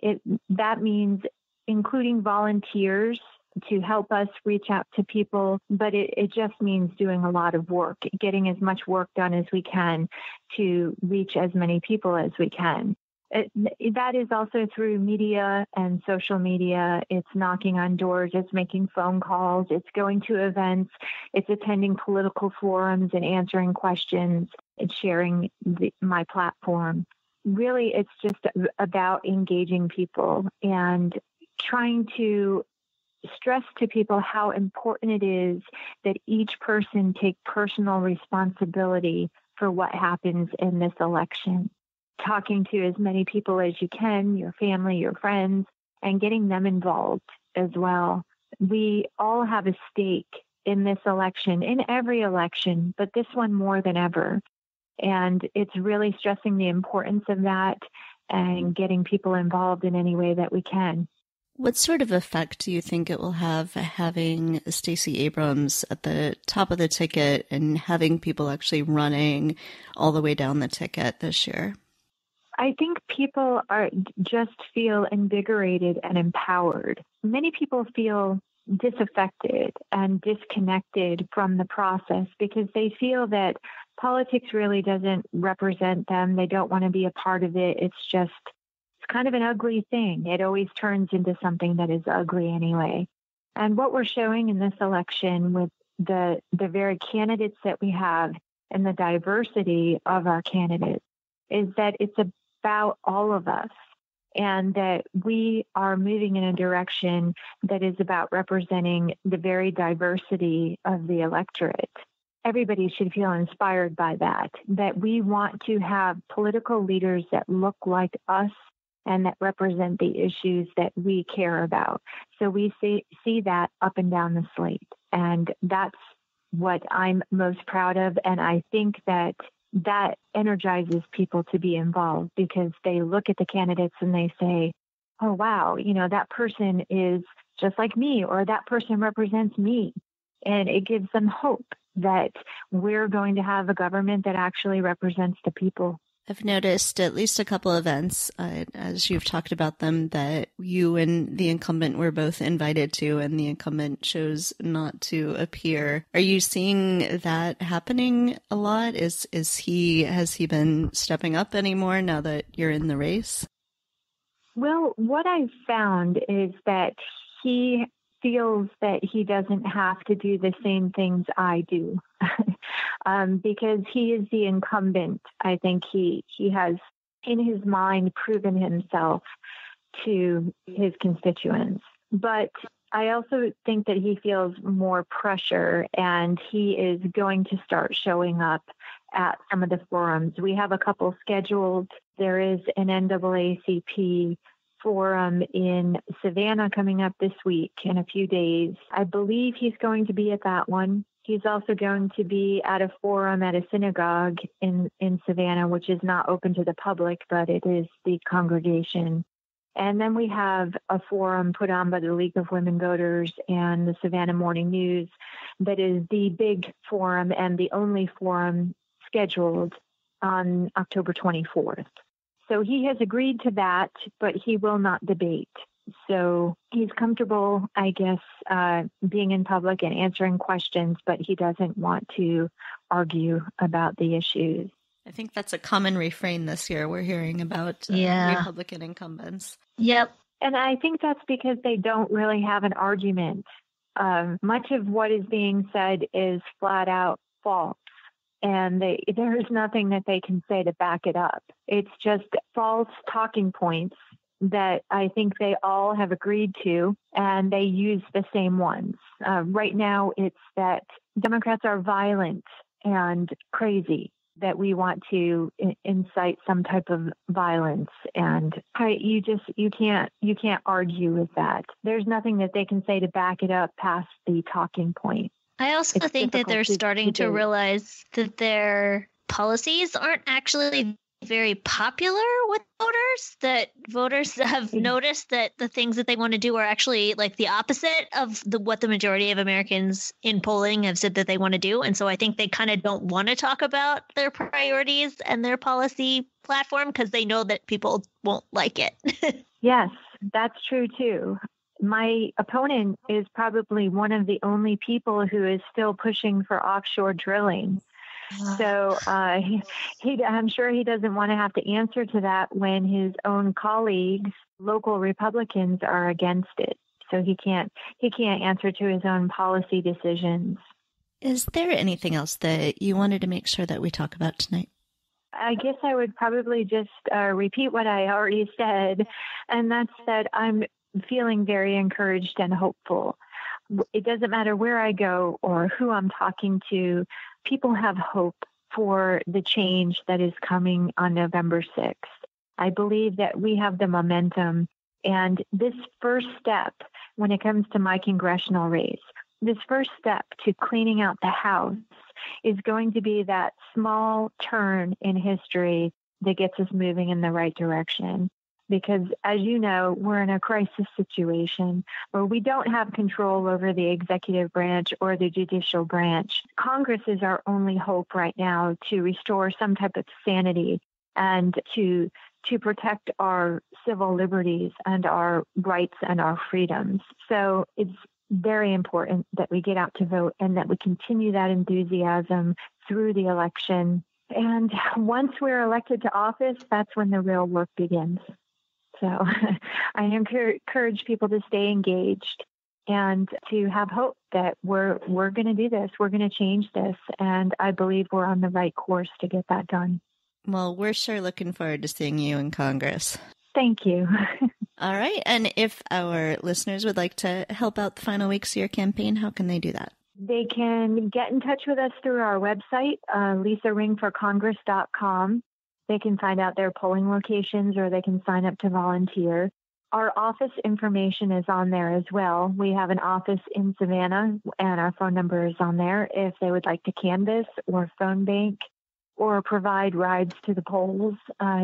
that means including volunteers to help us reach out to people, but it just means doing a lot of work, getting as much work done as we can to reach as many people as we can. That is also through media and social media. It's knocking on doors, it's making phone calls, it's going to events, it's attending political forums and answering questions, it's sharing my platform. Really, it's just about engaging people and trying to stress to people how important it is that each person take personal responsibility for what happens in this election. Talking to as many people as you can, your family, your friends, and getting them involved as well. We all have a stake in this election, in every election, but this one more than ever. And it's really stressing the importance of that and getting people involved in any way that we can. What sort of effect do you think it will have having Stacey Abrams at the top of the ticket and having people actually running all the way down the ticket this year? I think people just feel invigorated and empowered. Many people feel disaffected and disconnected from the process because they feel that politics really doesn't represent them. They don't want to be a part of it. It's kind of an ugly thing. It always turns into something that is ugly anyway. And what we're showing in this election with the very candidates that we have and the diversity of our candidates is that it's about all of us and that we are moving in a direction that is about representing the very diversity of the electorate. Everybody should feel inspired by that we want to have political leaders that look like us and that represent the issues that we care about. So we see that up and down the slate. And that's what I'm most proud of. And I think that energizes people to be involved because they look at the candidates and they say, oh, wow, that person is just like me, or that person represents me. And it gives them hope that we're going to have a government that actually represents the people. I've noticed at least a couple events, as you've talked about them, that you and the incumbent were both invited to, and the incumbent chose not to appear. Are you seeing that happening a lot? Has he been stepping up anymore now that you're in the race? Well, what I've found is that he feels that he doesn't have to do the same things I do. Because he is the incumbent. I think he has, in his mind, proven himself to his constituents. But I also think that he feels more pressure, and he is going to start showing up at some of the forums. We have a couple scheduled. There is an NAACP forum in Savannah coming up this week in a few days. I believe he's going to be at that one. He's also going to be at a forum at a synagogue in Savannah, which is not open to the public, but it is the congregation. And then we have a forum put on by the League of Women Voters and the Savannah Morning News that is the big forum and the only forum scheduled on October 24th. So he has agreed to that, but he will not debate. So he's comfortable, I guess, being in public and answering questions, but he doesn't want to argue about the issues. I think that's a common refrain this year. We're hearing about Republican incumbents. Yep. And I think that's because they don't really have an argument. Much of what is being said is flat out false. And there is nothing that they can say to back it up. It's just false talking points that I think they all have agreed to, and they use the same ones. Right now, it's that Democrats are violent and crazy, that we want to incite some type of violence, and you can't argue with that. There's nothing that they can say to back it up past the talking point. I also think that they're starting to realize that their policies aren't actually very popular with voters, that voters have noticed that the things that they want to do are actually like the opposite of what the majority of Americans in polling have said that they want to do. And so I think they kind of don't want to talk about their priorities and their policy platform because they know that people won't like it. Yes, that's true too. My opponent is probably one of the only people who is still pushing for offshore drilling. So I'm sure he doesn't want to have to answer to that when his own colleagues, local Republicans, are against it. So he can't answer to his own policy decisions. Is there anything else that you wanted to make sure that we talk about tonight? I guess I would probably just repeat what I already said, and that's that I'm feeling very encouraged and hopeful. It doesn't matter where I go or who I'm talking to. People have hope for the change that is coming on November 6th. I believe that we have the momentum. And this first step, when it comes to my congressional race, this first step to cleaning out the House is going to be that small turn in history that gets us moving in the right direction. Because, as you know, we're in a crisis situation where we don't have control over the executive branch or the judicial branch. Congress is our only hope right now to restore some type of sanity and to protect our civil liberties and our rights and our freedoms. So it's very important that we get out to vote and that we continue that enthusiasm through the election. And once we're elected to office, that's when the real work begins. So I encourage people to stay engaged and to have hope that we're going to do this. We're going to change this. And I believe we're on the right course to get that done. Well, we're sure looking forward to seeing you in Congress. Thank you. All right. And if our listeners would like to help out the final weeks of your campaign, how can they do that? They can get in touch with us through our website, lisaringforcongress.com. They can find out their polling locations or they can sign up to volunteer. Our office information is on there as well. We have an office in Savannah and our phone number is on there if they would like to canvass or phone bank or provide rides to the polls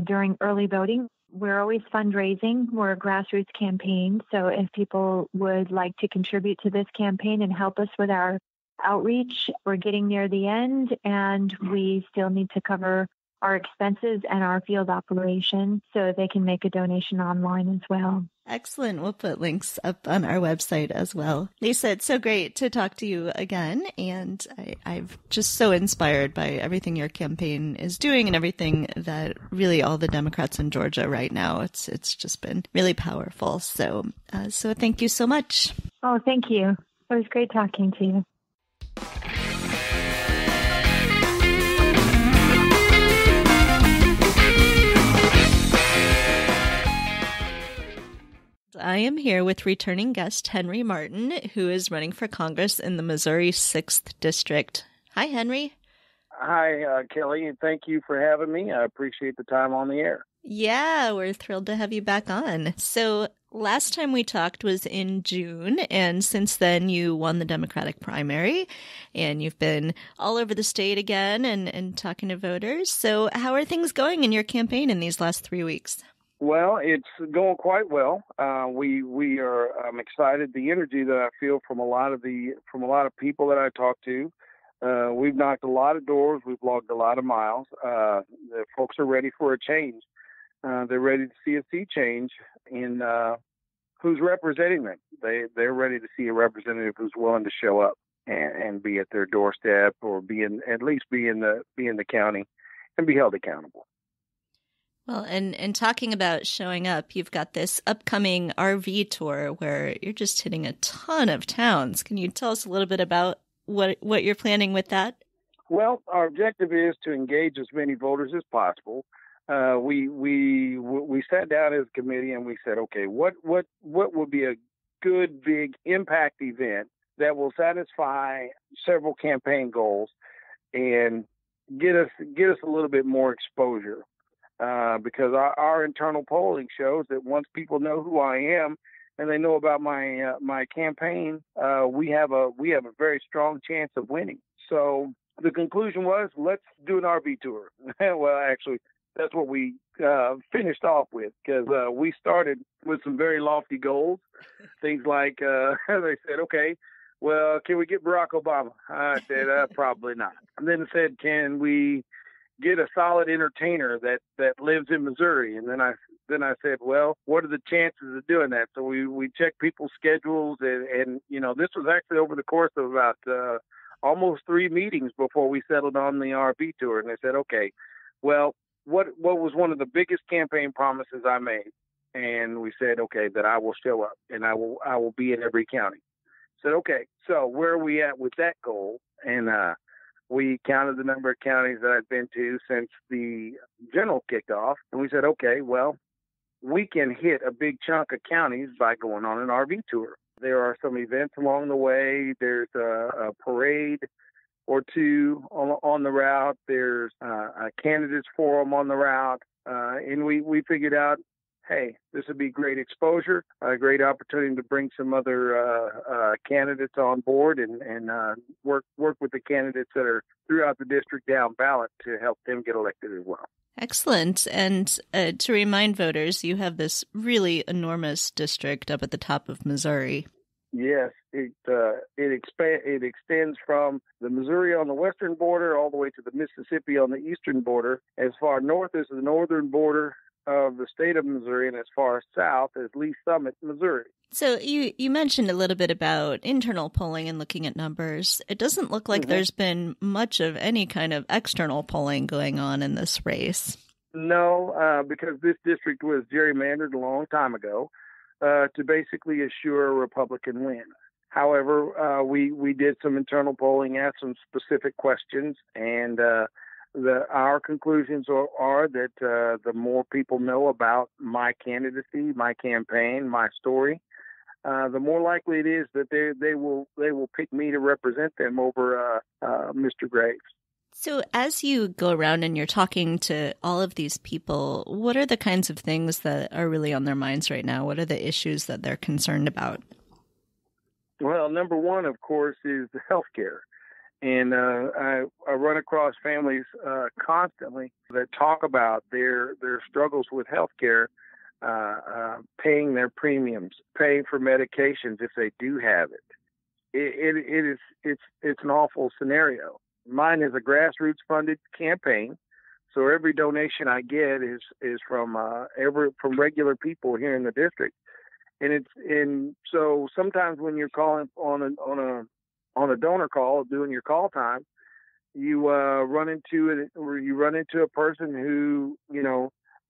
during early voting. We're always fundraising. We're a grassroots campaign. So if people would like to contribute to this campaign and help us with our outreach, we're getting near the end and we still need to cover our expenses and our field operation, so they can make a donation online as well. Excellent. We'll put links up on our website as well. Lisa, it's so great to talk to you again, and I'm just so inspired by everything your campaign is doing and everything that really all the Democrats in Georgia right now. It's just been really powerful. So thank you so much. Oh, thank you. It was great talking to you. I am here with returning guest Henry Martin, who is running for Congress in the Missouri 6th District. Hi, Henry. Hi, Kelly, and thank you for having me. I appreciate the time on the air. Yeah, we're thrilled to have you back on. So Last time we talked was in June, and since then you won the Democratic primary, and you've been all over the state again and talking to voters. So how are things going in your campaign in these last 3 weeks? Well, it's going quite well. We are excited. The energy that I feel from a lot of people that I talk to. We've knocked a lot of doors. We've logged a lot of miles. The folks are ready for a change. They're ready to see a sea change in who's representing them. They're ready to see a representative who's willing to show up and be at their doorstep, or at least be in the county and be held accountable. Well, and talking about showing up, you've got this upcoming RV tour where you're just hitting a ton of towns. Can you tell us a little bit about what you're planning with that? Well, our objective is to engage as many voters as possible. We sat down as a committee and we said, okay, what would be a good big impact event that will satisfy several campaign goals and get us a little bit more exposure, because our internal polling shows that once people know who I am and they know about my campaign, we have a very strong chance of winning. So the conclusion was, let's do an RV tour. Well, actually, that's what we finished off with, because we started with some very lofty goals. Things like, they said, okay, well, can we get Barack Obama? I said, probably not. And then they said, can we get a solid entertainer that lives in Missouri? And then I said, well, what are the chances of doing that? So we checked people's schedules, and this was actually over the course of about almost 3 meetings before we settled on the RV tour. And they said, okay, well, what was one of the biggest campaign promises I made? And we said, okay, that I will show up and I will be in every county. Said, okay, so where are we at with that goal? And we counted the number of counties that I'd been to since the general kicked off. And we said, okay, well, we can hit a big chunk of counties by going on an RV tour. There are some events along the way. There's a parade or two on the route. There's a candidates forum on the route. And we figured out, hey, this would be great exposure, a great opportunity to bring some other candidates on board and work with the candidates that are throughout the district down ballot to help them get elected as well. Excellent. And to remind voters, you have this really enormous district up at the top of Missouri. Yes, it extends from the Missouri on the western border all the way to the Mississippi on the eastern border, as far north as the northern border of the state of Missouri, and as far south as Lee Summit, Missouri. So you mentioned a little bit about internal polling and looking at numbers. It doesn't look like there's been much of any kind of external polling going on in this race. No, because this district was gerrymandered a long time ago to basically assure a Republican win. However, we did some internal polling, asked some specific questions, and our conclusions are that the more people know about my candidacy, my campaign, my story, the more likely it is that they will pick me to represent them over Mr. Graves. So as you go around and you're talking to all of these people, what are the kinds of things that are really on their minds right now? What are the issues that they're concerned about? Well, number one, of course, is the health care. And I run across families constantly that talk about their struggles with health care, paying their premiums, paying for medications if they do have it. It's an awful scenario. Mine is a grassroots funded campaign, so every donation I get is from regular people here in the district, and so sometimes when you're calling on a donor call, doing your call time, you run into a person who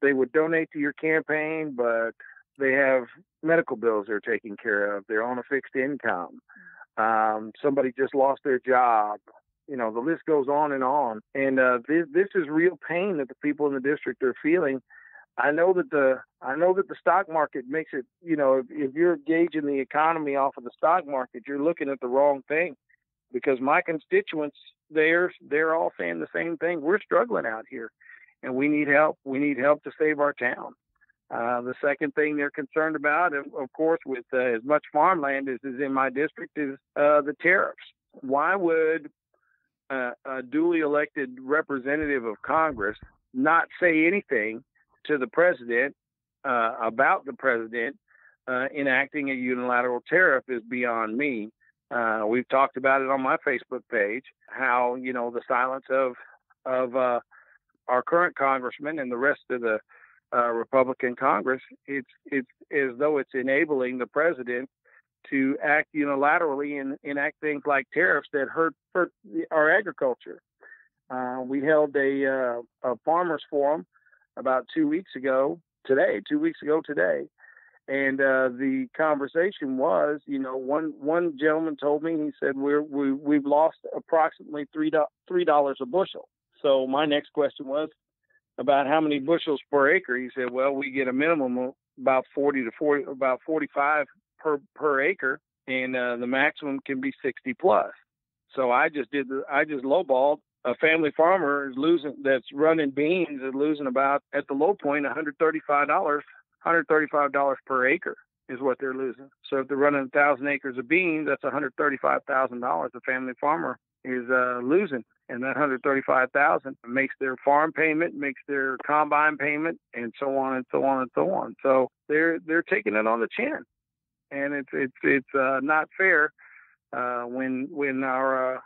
they would donate to your campaign, but they have medical bills they're taking care of. They're on a fixed income. Somebody just lost their job. The list goes on. And this is real pain that the people in the district are feeling. I know that the stock market makes it, if you're gauging the economy off of the stock market, you're looking at the wrong thing, because my constituents, they're all saying the same thing. We're struggling out here and we need help. We need help to save our town. The second thing they're concerned about, of course, with as much farmland as is in my district, is the tariffs. Why would a duly elected representative of Congress not say anything to the president about the president enacting a unilateral tariff is beyond me. We've talked about it on my Facebook page, how, the silence of our current congressman and the rest of the Republican Congress, it's as though it's enabling the president to act unilaterally and enact things like tariffs that hurt our agriculture. We held a farmers forum about 2 weeks ago today, and the conversation was, one gentleman told me, he said, we've lost approximately $3 a bushel. So my next question was about how many bushels per acre. He said, well, we get a minimum of about 45 per acre, and the maximum can be 60 plus. So I just lowballed. A family farmer is losing, that's running beans, is losing about, at the low point, $135 per acre is what they're losing. So if they're running 1,000 acres of beans, that's $135,000 a family farmer is losing. And that $135,000 makes their farm payment, makes their combine payment, and so on and so on and so on. So they're taking it on the chin, and it's not fair when our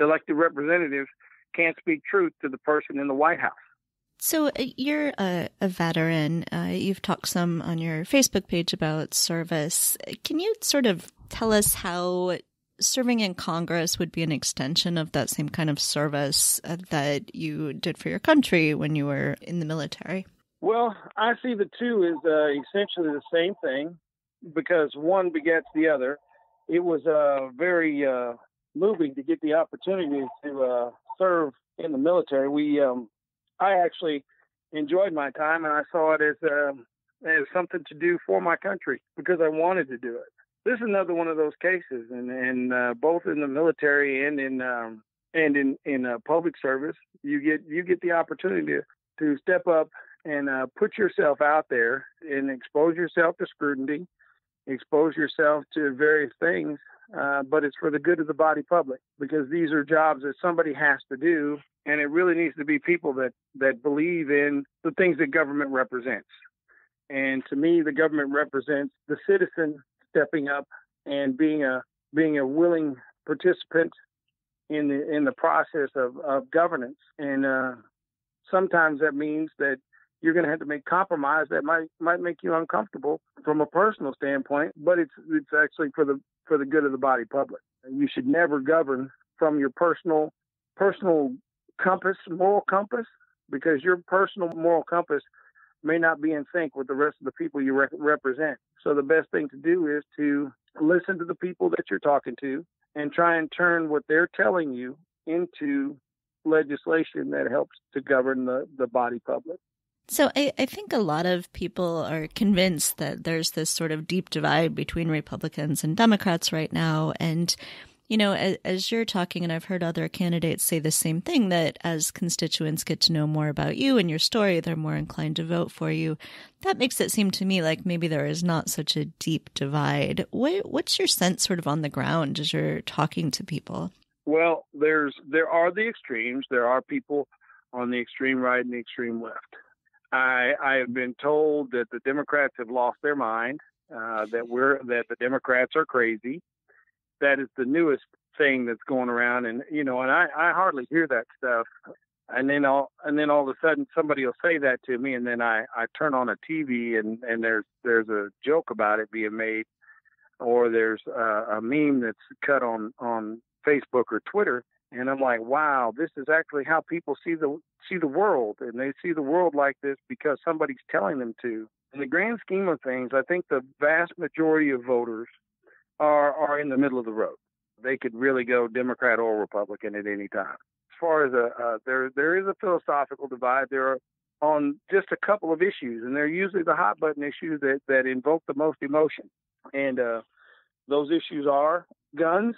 elected representatives can't speak truth to the person in the White House. So you're a veteran. You've talked some on your Facebook page about service. Can you sort of tell us how serving in Congress would be an extension of that same kind of service that you did for your country when you were in the military? Well, I see the two as essentially the same thing, because one begets the other. It was very moving to get the opportunity to serve in the military. I actually enjoyed my time, and I saw it as something to do for my country because I wanted to do it. This is another one of those cases, and both in the military and in public service, you get the opportunity to step up and put yourself out there and expose yourself to scrutiny, expose yourself to various things, but it's for the good of the body public, because these are jobs that somebody has to do, and it really needs to be people that believe in the things that government represents. And to me, the government represents the citizen stepping up and being a willing participant in the process of governance. And sometimes that means that you're going to have to make compromise that might make you uncomfortable from a personal standpoint, but it's actually for the good of the body public. You should never govern from your personal compass, moral compass, because your personal moral compass may not be in sync with the rest of the people you represent. So the best thing to do is to listen to the people that you're talking to and try and turn what they're telling you into legislation that helps to govern the body public. So I think a lot of people are convinced that there's this sort of deep divide between Republicans and Democrats right now. And, as you're talking, and I've heard other candidates say the same thing, that as constituents get to know more about you and your story, they're more inclined to vote for you. That makes it seem to me like maybe there is not such a deep divide. What's your sense sort of on the ground as you're talking to people? Well, there are the extremes. There are people on the extreme right and the extreme left. I have been told that the Democrats have lost their mind, that the Democrats are crazy. That is the newest thing that's going around, and I hardly hear that stuff. And then all of a sudden somebody will say that to me, and then I turn on a TV and there's a joke about it being made, or there's a meme that's cut on Facebook or Twitter, and I'm like, wow, this is actually how people see the world, and they see the world like this because somebody's telling them to. In the grand scheme of things, I think the vast majority of voters are in the middle of the road. They could really go Democrat or Republican at any time. As far as there is a philosophical divide. There are on just a couple of issues, and they're usually the hot button issues that invoke the most emotion. And those issues are guns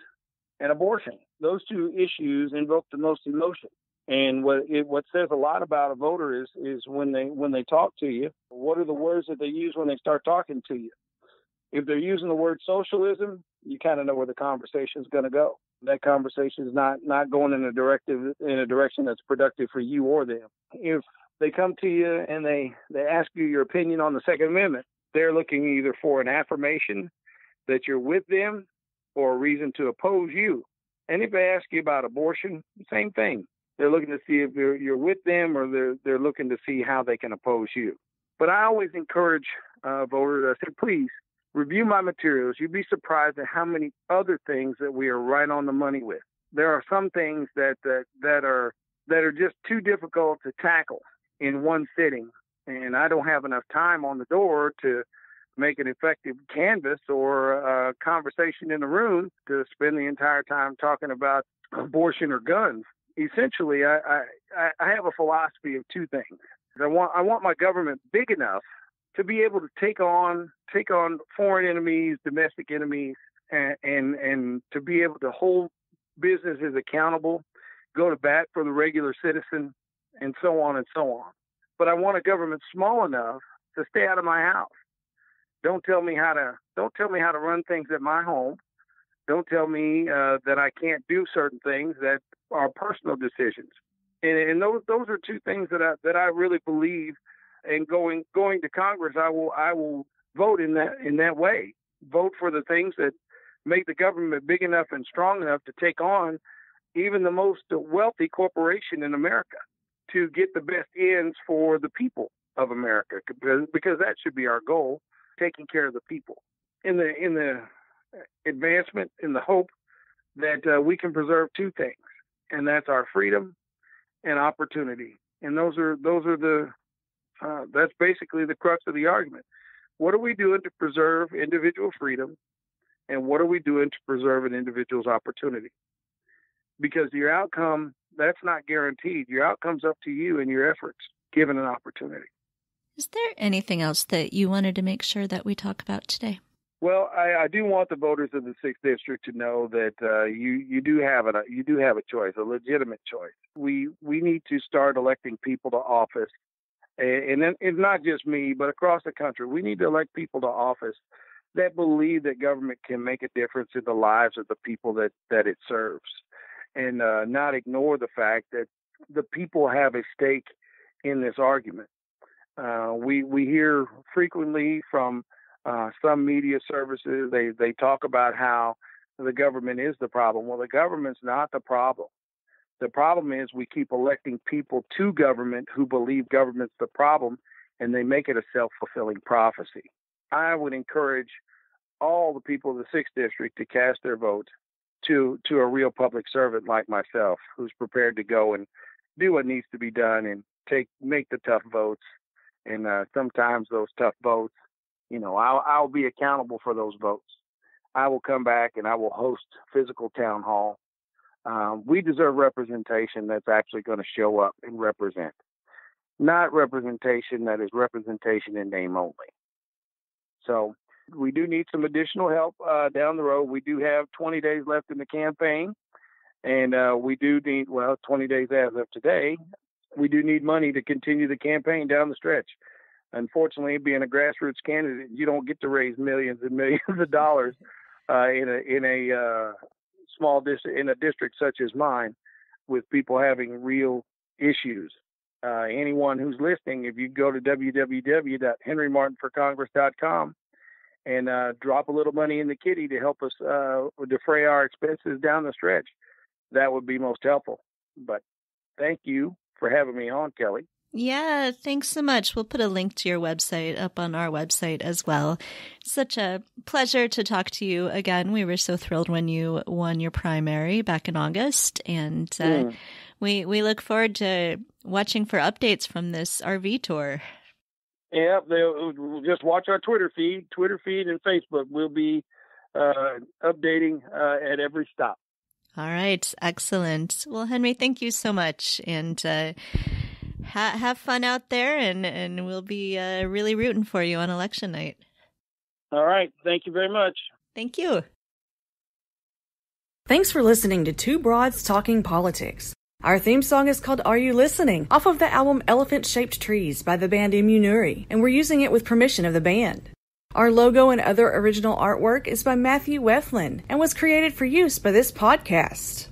and abortion. Those two issues invoke the most emotion. And what says a lot about a voter is when they talk to you, what are the words that they use when they start talking to you? If they're using the word socialism, you kind of know where the conversation is going to go. That conversation is not going in a direction that's productive for you or them. If they come to you and they ask you your opinion on the Second Amendment, they're looking either for an affirmation that you're with them or a reason to oppose you. And if they ask you about abortion, same thing. They're looking to see if you're with them or they're looking to see how they can oppose you. But I always encourage voters, I say, please review my materials. You'd be surprised at how many other things that we are right on the money with. There are some things that are just too difficult to tackle in one sitting. And I don't have enough time on the door to make an effective canvas or a conversation in the room to spend the entire time talking about abortion or guns. Essentially, I have a philosophy of two things. I want my government big enough to be able to take on foreign enemies, domestic enemies, and to be able to hold businesses accountable, go to bat for the regular citizen, and so on and so on. But I want a government small enough to stay out of my house. Don't tell me how to run things at my home. Don't tell me that I can't do certain things that are personal decisions. And those are two things that I really believe. And going to Congress, I will vote in that way. Vote for the things that make the government big enough and strong enough to take on even the most wealthy corporation in America to get the best ends for the people of America, because that should be our goal, taking care of the people in the advancement, in the hope that we can preserve two things, and that's our freedom and opportunity. And those are that's basically the crux of the argument. What are we doing to preserve individual freedom, and what are we doing to preserve an individual's opportunity? Because your outcome, that's not guaranteed. Your outcome's up to you and your efforts, given an opportunity. Is there anything else that you wanted to make sure that we talk about today? Well, I do want the voters of the 6th District to know that you do have a choice, a legitimate choice. We need to start electing people to office. And it's not just me, but across the country, we need to elect people to office that believe that government can make a difference in the lives of the people that it serves, and not ignore the fact that the people have a stake in this argument. We hear frequently from some media services, they talk about how the government is the problem. Well, the government's not the problem. The problem is we keep electing people to government who believe government's the problem, and they make it a self-fulfilling prophecy. I would encourage all the people of the 6th District to cast their vote to a real public servant like myself, who's prepared to go and do what needs to be done and make the tough votes. And sometimes those tough votes, I'll be accountable for those votes. I will come back and I will host physical town hall. We deserve representation that's actually going to show up and represent, not representation that is representation in name only. So we do need some additional help down the road. We do have 20 days left in the campaign, and we do need, 20 days as of today, we do need money to continue the campaign down the stretch. Unfortunately, being a grassroots candidate, you don't get to raise millions and millions of dollars in a small district, in a district such as mine, with people having real issues. Anyone who's listening, if you go to www.henrymartinforcongress.com and drop a little money in the kitty to help us defray our expenses down the stretch, that would be most helpful. But thank you for having me on, Kelly. Yeah, thanks so much. We'll put a link to your website up on our website as well. Such a pleasure to talk to you again. We were so thrilled when you won your primary back in August, and we look forward to watching for updates from this RV tour. Yeah, we'll just watch our Twitter feed and Facebook. We'll be updating at every stop. All right, excellent. Well, Henry, thank you so much, and have fun out there, and we'll be really rooting for you on election night. All right. Thank you very much. Thank you. Thanks for listening to Two Broads Talking Politics. Our theme song is called Are You Listening? Off of the album Elephant Shaped Trees by the band Immunuri, and we're using it with permission of the band. Our logo and other original artwork is by Matthew Weflin and was created for use by this podcast.